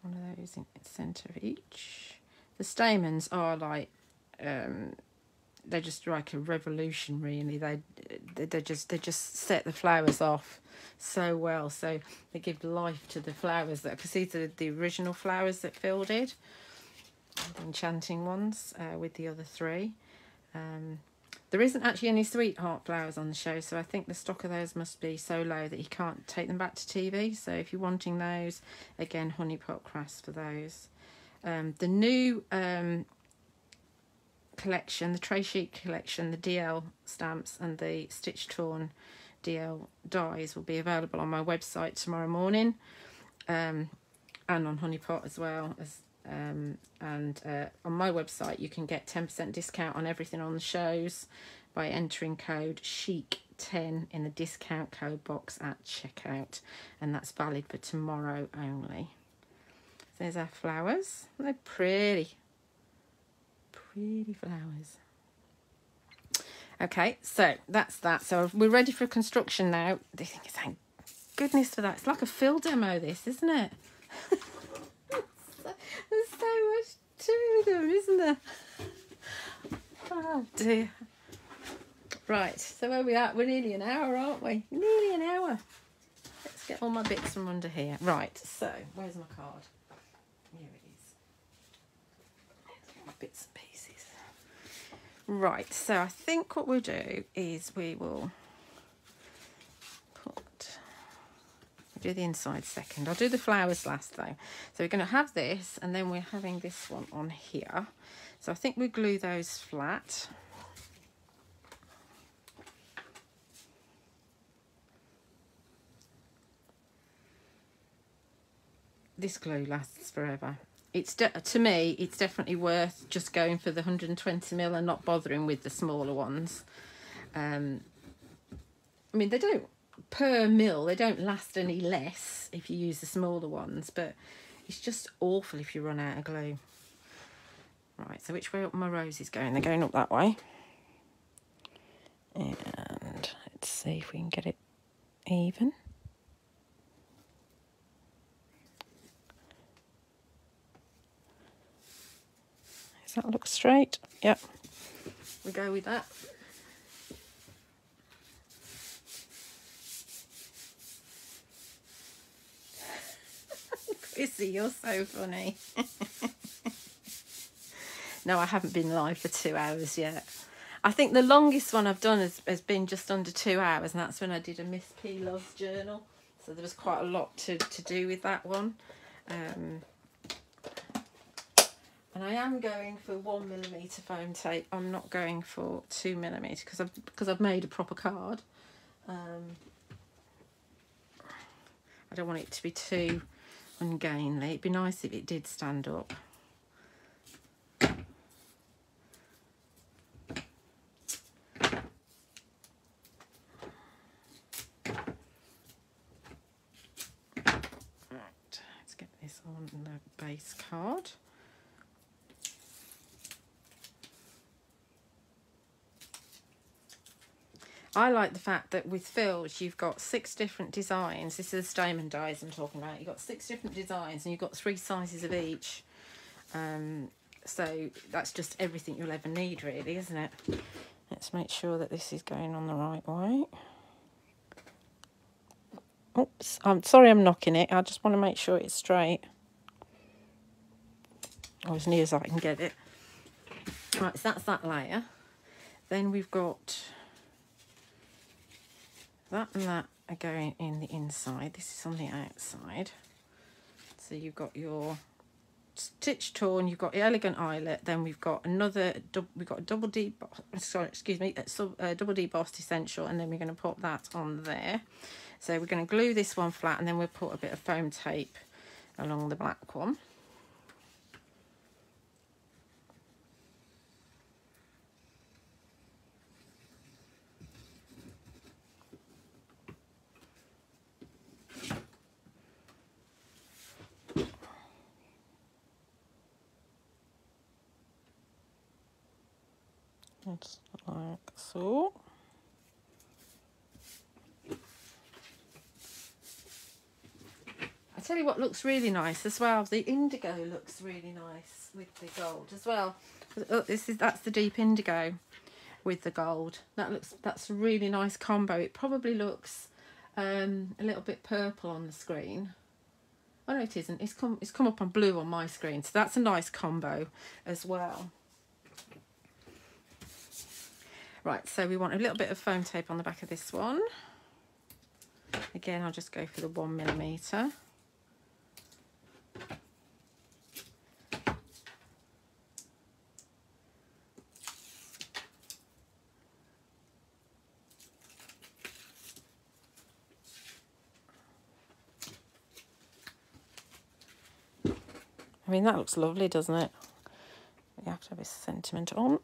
one of those in the centre of each. The stamens are like, they're just like a revolution, really. They just set the flowers off so well. So they give life to the flowers, because these are the original flowers that Phil did, the enchanting ones, with the other three. There isn't actually any sweetheart flowers on the show, so I think the stock of those must be so low that you can't take them back to TV. So if you're wanting those, again, Honey Pot Crafts for those. The new collection, the Tray Chic collection, the DL stamps and the Stitch Torn DL dies will be available on my website tomorrow morning, and on Honey Pot as well. On my website you can get 10% discount on everything on the shows by entering code CHIC10 in the discount code box at checkout, and that's valid for tomorrow only. So there's our flowers. They're pretty flowers. Okay, so that's that. So we're ready for construction now. Thank goodness for that. It's like a Phil demo, this, isn't it? There's so much to them, isn't there? Oh dear. Right, so where are we at? We're nearly an hour, aren't we? Nearly an hour. Let's get all my bits from under here. Right, so where's my card? Here it is. There's all my bits and pieces. Right, so I think what we'll do is we will do the inside second. I'll do the flowers last though. So we're going to have this, and then we're having this one on here. So I think we glue those flat. This glue lasts forever. It's to me, it's definitely worth just going for the 120mm and not bothering with the smaller ones. I mean, they don't, per mil, they don't last any less if you use the smaller ones, but it's just awful if you run out of glue. Right, so which way up my roses going? They're going up that way. And let's see if we can get it even. Does that look straight? Yep. We go with that. Chrissy, you're so funny. No, I haven't been live for 2 hours yet. I think the longest one I've done has been just under 2 hours, and that's when I did a Miss P Loves journal. So there was quite a lot to do with that one. And I am going for 1mm foam tape. I'm not going for 2mm because I've made a proper card. I don't want it to be too ungainly. It'd be nice if it did stand up. Right, let's get this on the base card. I like the fact that with Phil's you've got 6 different designs. This is the stamen dies I'm talking about. You've got 6 different designs and you've got 3 sizes of each. So that's just everything you'll ever need, really, isn't it? Let's make sure that this is going on the right way. Oops, I'm sorry I'm knocking it. I just want to make sure it's straight. Or as near as I can get it. Right, so that's that layer. Then we've got that and that are going in the inside. This is on the outside. So you've got your stitch torn, you've got the elegant eyelet, then we've got another, we've got a double D, sorry, excuse me, double D embossed essential, and then we're going to put that on there. So we're going to glue this one flat, and then we'll put a bit of foam tape along the black one. Just like so. I tell you what looks really nice as well. The indigo looks really nice with the gold as well. Look, that's the deep indigo with the gold. That's a really nice combo. It probably looks a little bit purple on the screen. Oh no, it isn't. It's come up on blue on my screen. So that's a nice combo as well. Right, so we want a little bit of foam tape on the back of this one. Again, I'll just go for the 1mm. I mean, that looks lovely, doesn't it? You have to have a sentiment on.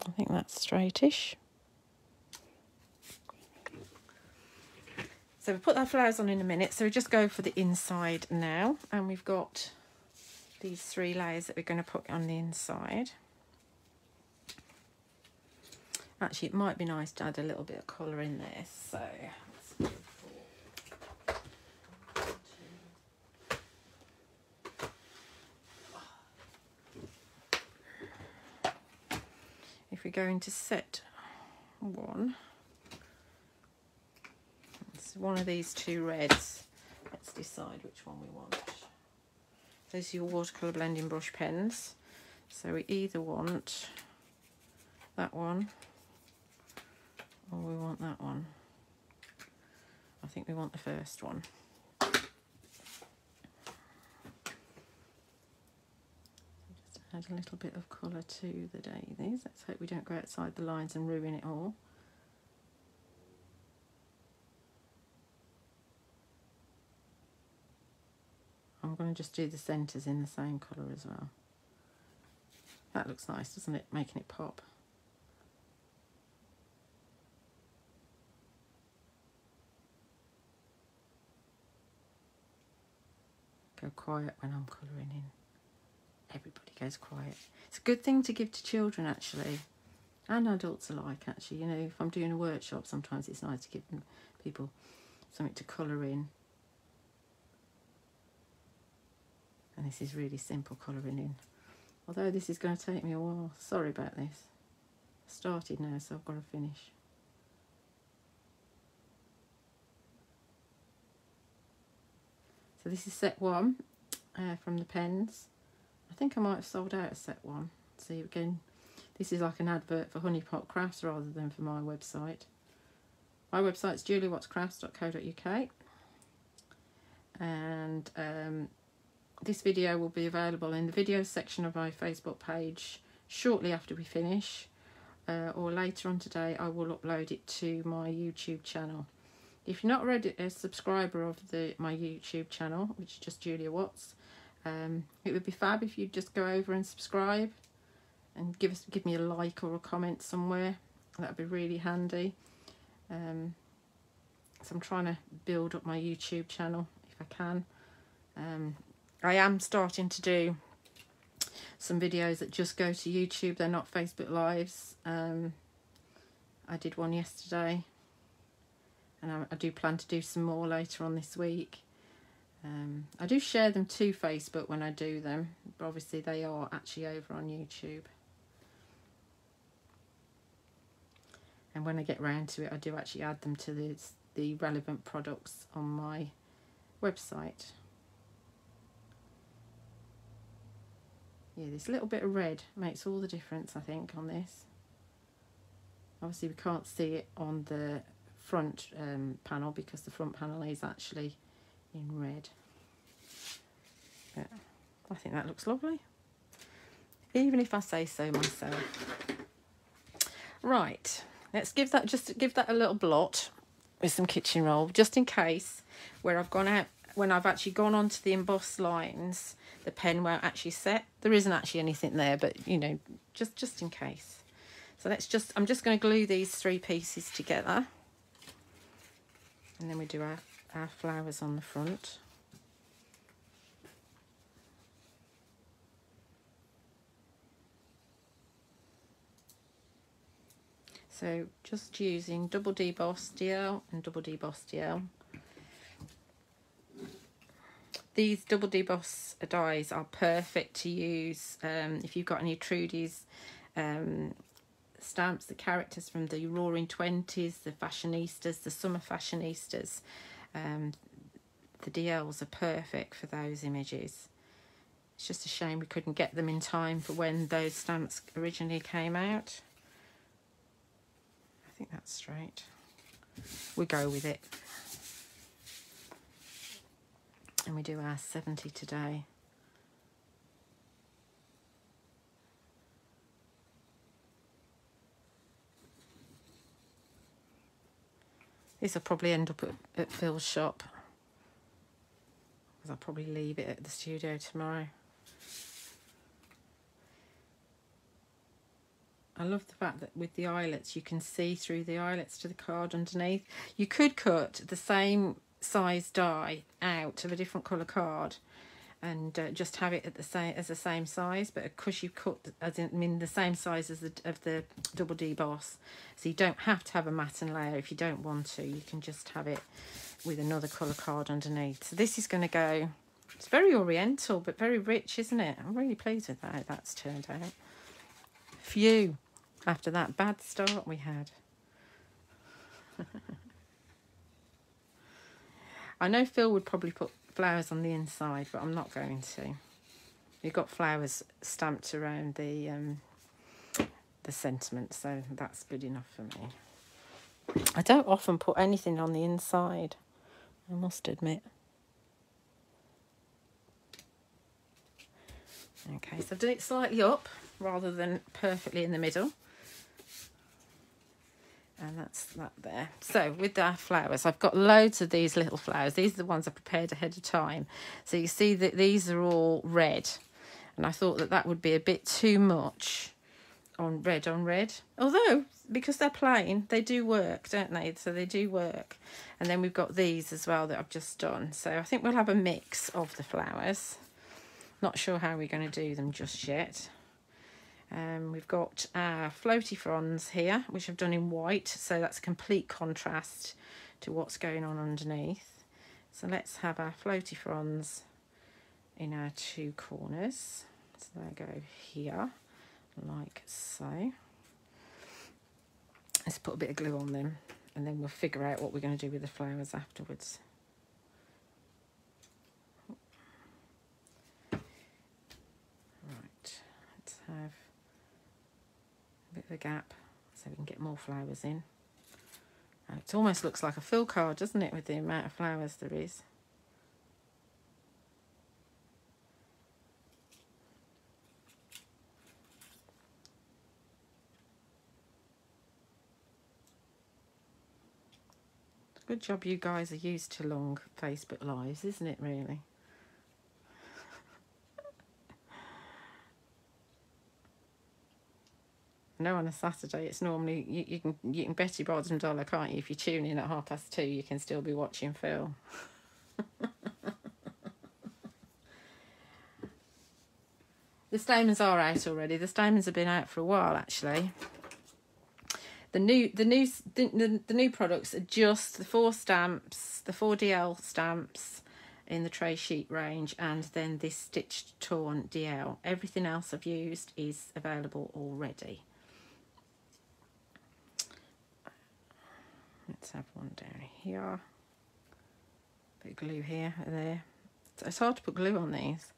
I think that's straightish. So we'll put our flowers on in a minute. So we just go for the inside now. And we've got these 3 layers that we're going to put on the inside. Actually, it might be nice to add a little bit of colour in there. So let's go for... If we go into set 1, it's one of these 2 reds. Let's decide which one we want. Those are your watercolour blending brush pens. So we either want that one or we want that one. I think we want the first one. Add a little bit of colour to the daisies. Let's hope we don't go outside the lines and ruin it all. I'm going to just do the centres in the same colour as well. That looks nice, doesn't it? Making it pop. Go quiet when I'm colouring in. Everybody goes quiet. It's a good thing to give to children, actually, and adults alike, actually. You know, if I'm doing a workshop, sometimes it's nice to give people something to colour in. And this is really simple colouring in. Although this is going to take me a while. Sorry about this. I started now, so I've got to finish. So this is set 1 from the pens. I think I might have sold out of set 1. See, again, this is like an advert for Honeypot Crafts rather than for my website. My website's juliawattscrafts.co.uk. And this video will be available in the videos section of my Facebook page shortly after we finish. Or later on today, I will upload it to my YouTube channel. If you're not already a subscriber of my YouTube channel, which is just Julia Watts, it would be fab if you'd just go over and subscribe and give me a like or a comment somewhere. That would be really handy. So I'm trying to build up my YouTube channel if I can. I am starting to do some videos that just go to YouTube. They're not Facebook Lives. I did one yesterday, and I do plan to do some more later on this week. I do share them to Facebook when I do them, but obviously they are actually over on YouTube. And when I get round to it, I do actually add them to the relevant products on my website. Yeah, this little bit of red makes all the difference, I think, on this. Obviously we can't see it on the front panel because the front panel is actually in red. But I think that looks lovely, even if I say so myself. Right, let's give that a little blot with some kitchen roll, just in case where I've gone out, when I've actually gone onto the embossed lines, the pen won't actually set. There isn't actually anything there, but you know, just in case. So I'm just going to glue these 3 pieces together, and then we do our flowers on the front. So just using double deboss DL and double deboss DL. These double deboss dies are perfect to use if you've got any Trudy's stamps, the characters from the Roaring Twenties, the Fashionistas, the Summer Fashionistas. The DLs are perfect for those images. It's just a shame we couldn't get them in time for when those stamps originally came out. I think that's straight. We go with it. And we do our 70 today. This will probably end up at Phil's shop, because I'll probably leave it at the studio tomorrow. I love the fact that with the eyelets you can see through the eyelets to the card underneath. You could cut the same size die out of a different colour card and just have it at the same size, but of course you cut the same size as the double deboss, so you don't have to have a matten layer if you don't want to. You can just have it with another colour card underneath. So this is going to go, it's very oriental but very rich, isn't it? I'm really pleased with how that's turned out. Phew, after that bad start we had. I know Phil would probably put flowers on the inside, but I'm not going to. We've got flowers stamped around the sentiment, so that's good enough for me. I don't often put anything on the inside, I must admit. Okay, so I've done it slightly up rather than perfectly in the middle. And that's that there. So with our flowers, I've got loads of these little flowers. These are the ones I prepared ahead of time. So you see that these are all red. And I thought that that would be a bit too much on red on red. Although, because they're plain, they do work, don't they? So they do work. And then we've got these as well that I've just done. So I think we'll have a mix of the flowers. Not sure how we're going to do them just yet. We've got our floaty fronds here, which I've done in white, so that's a complete contrast to what's going on underneath. So let's have our floaty fronds in our 2 corners. So they go here, like so. Let's put a bit of glue on them, and then we'll figure out what we're going to do with the flowers afterwards. Right, let's have a bit of a gap so we can get more flowers in. And it almost looks like a fill card, doesn't it, with the amount of flowers there is. Good job you guys are used to long Facebook Lives, isn't it, really? No, on a Saturday it's normally you can bet your bottom dollar, can't you? If you tune in at 2:30, you can still be watching Phil. The stamens are out already. The stamens have been out for a while, actually. The new products are just the 4 stamps, the 4 DL stamps, in the Tray Chic range, and then this Stitched Torn DL. Everything else I've used is available already. Let's have one down here. Bit of glue here and there. It's hard to put glue on these.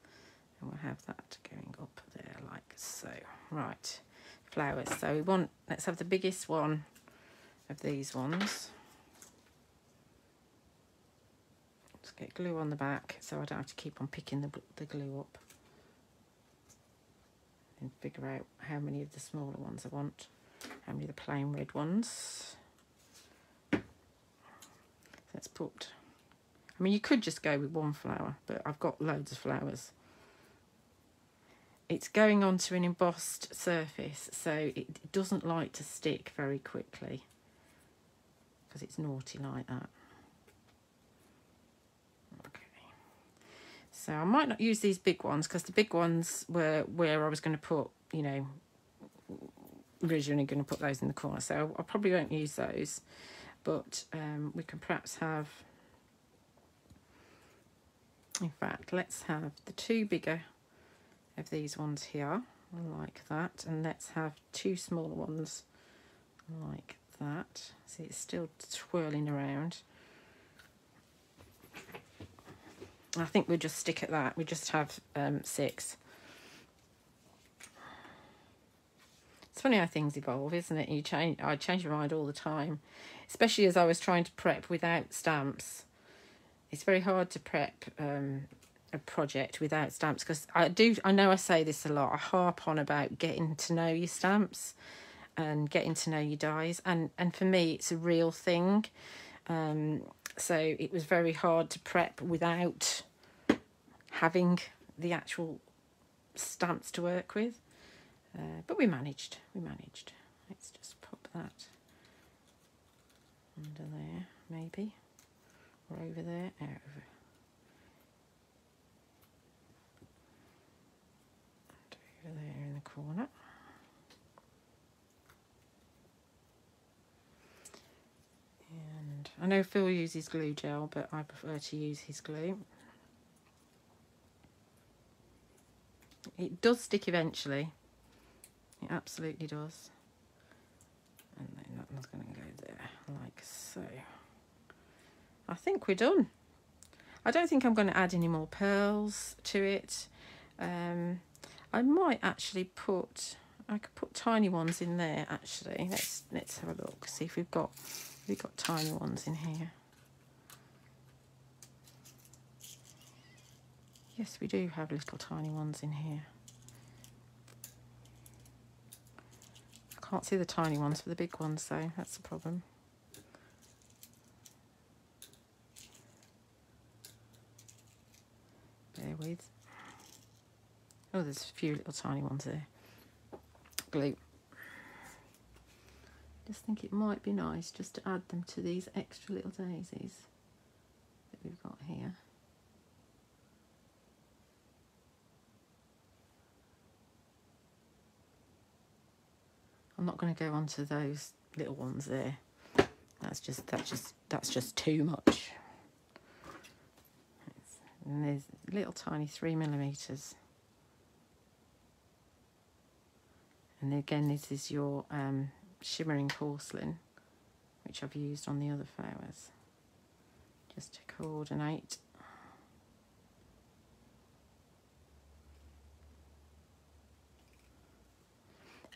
And we'll have that going up there like so. Right, flowers. So we want, let's have the biggest one of these ones. Let's get glue on the back so I don't have to keep on picking the glue up. And figure out how many of the smaller ones I want. How many of the plain red ones. Let's put, I mean, you could just go with one flower, but I've got loads of flowers. It's going onto an embossed surface, so it doesn't like to stick very quickly because it's naughty like that. Okay. So I might not use these big ones because the big ones were where I was going to put, you know, originally going to put those in the corner. So I probably won't use those. But we can perhaps have, in fact, let's have the two bigger of these ones here, like that. And let's have two smaller ones like that. See, it's still twirling around. I think we'll just stick at that. We just have 6. It's funny how things evolve, isn't it? I change my mind all the time, especially as I was trying to prep without stamps. It's very hard to prep a project without stamps because I know I say this a lot. I harp on about getting to know your stamps and getting to know your dies, and for me it's a real thing. So it was very hard to prep without having the actual stamps to work with. But we managed. Let's just pop that under there, maybe, or over there. Over. And over there in the corner. And I know Phil uses glue gel, but I prefer to use his glue. It does stick eventually. It absolutely does. And then that one's going to go there, like so. I think we're done. I don't think I'm going to add any more pearls to it. I might actually I could put tiny ones in there actually. Let's have a look, see if we've got tiny ones in here. Yes, we do have little tiny ones in here. I can't see the tiny ones for the big ones though, that's the problem. Bear with. Oh, there's a few little tiny ones there. Glue. Just think it might be nice just to add them to these extra little daisies that we've got here. I'm not going to go on to those little ones there. That's just too much. And there's little tiny 3mm. And again, this is your shimmering porcelain, which I've used on the other flowers, just to coordinate.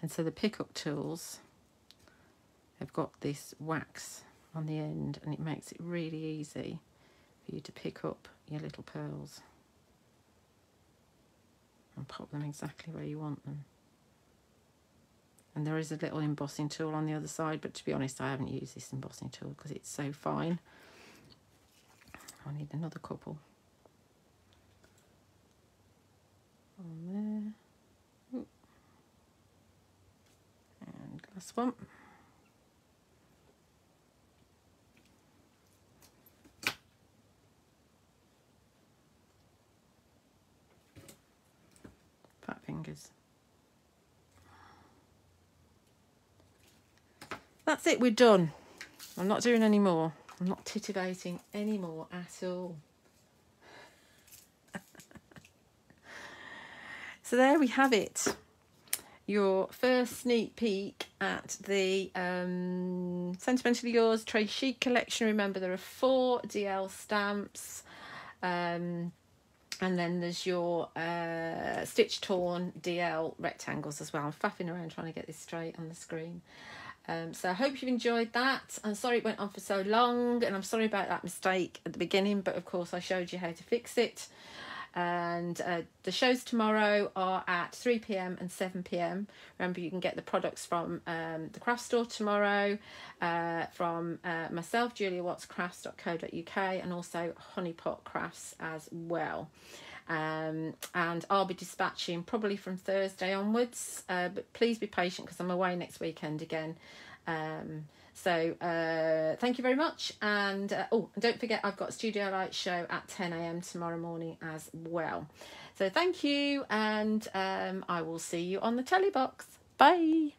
And so the pickup tools have got this wax on the end, and it makes it really easy for you to pick up your little pearls and pop them exactly where you want them. And there is a little embossing tool on the other side, but to be honest, I haven't used this embossing tool because it's so fine. I need another couple on there. Ooh. And last one. Fat fingers. That's it, we're done. I'm not doing any more. I'm not titivating any more at all. So there we have it. Your first sneak peek at the Sentimentally Yours Trade Chic collection. Remember, there are 4 DL stamps. And then there's your stitch torn DL rectangles as well. I'm faffing around trying to get this straight on the screen. So I hope you've enjoyed that. I'm sorry it went on for so long, and I'm sorry about that mistake at the beginning, but of course I showed you how to fix it. And the shows tomorrow are at 3 p.m. and 7 p.m. Remember, you can get the products from the craft store tomorrow, from myself, juliawattscrafts.co.uk, and also Honeypot Crafts as well. And I'll be dispatching probably from Thursday onwards, but please be patient because I'm away next weekend again. So thank you very much, and don't forget, I've got a Studio Light show at 10 a.m. tomorrow morning as well. So thank you, and I will see you on the telly box. Bye.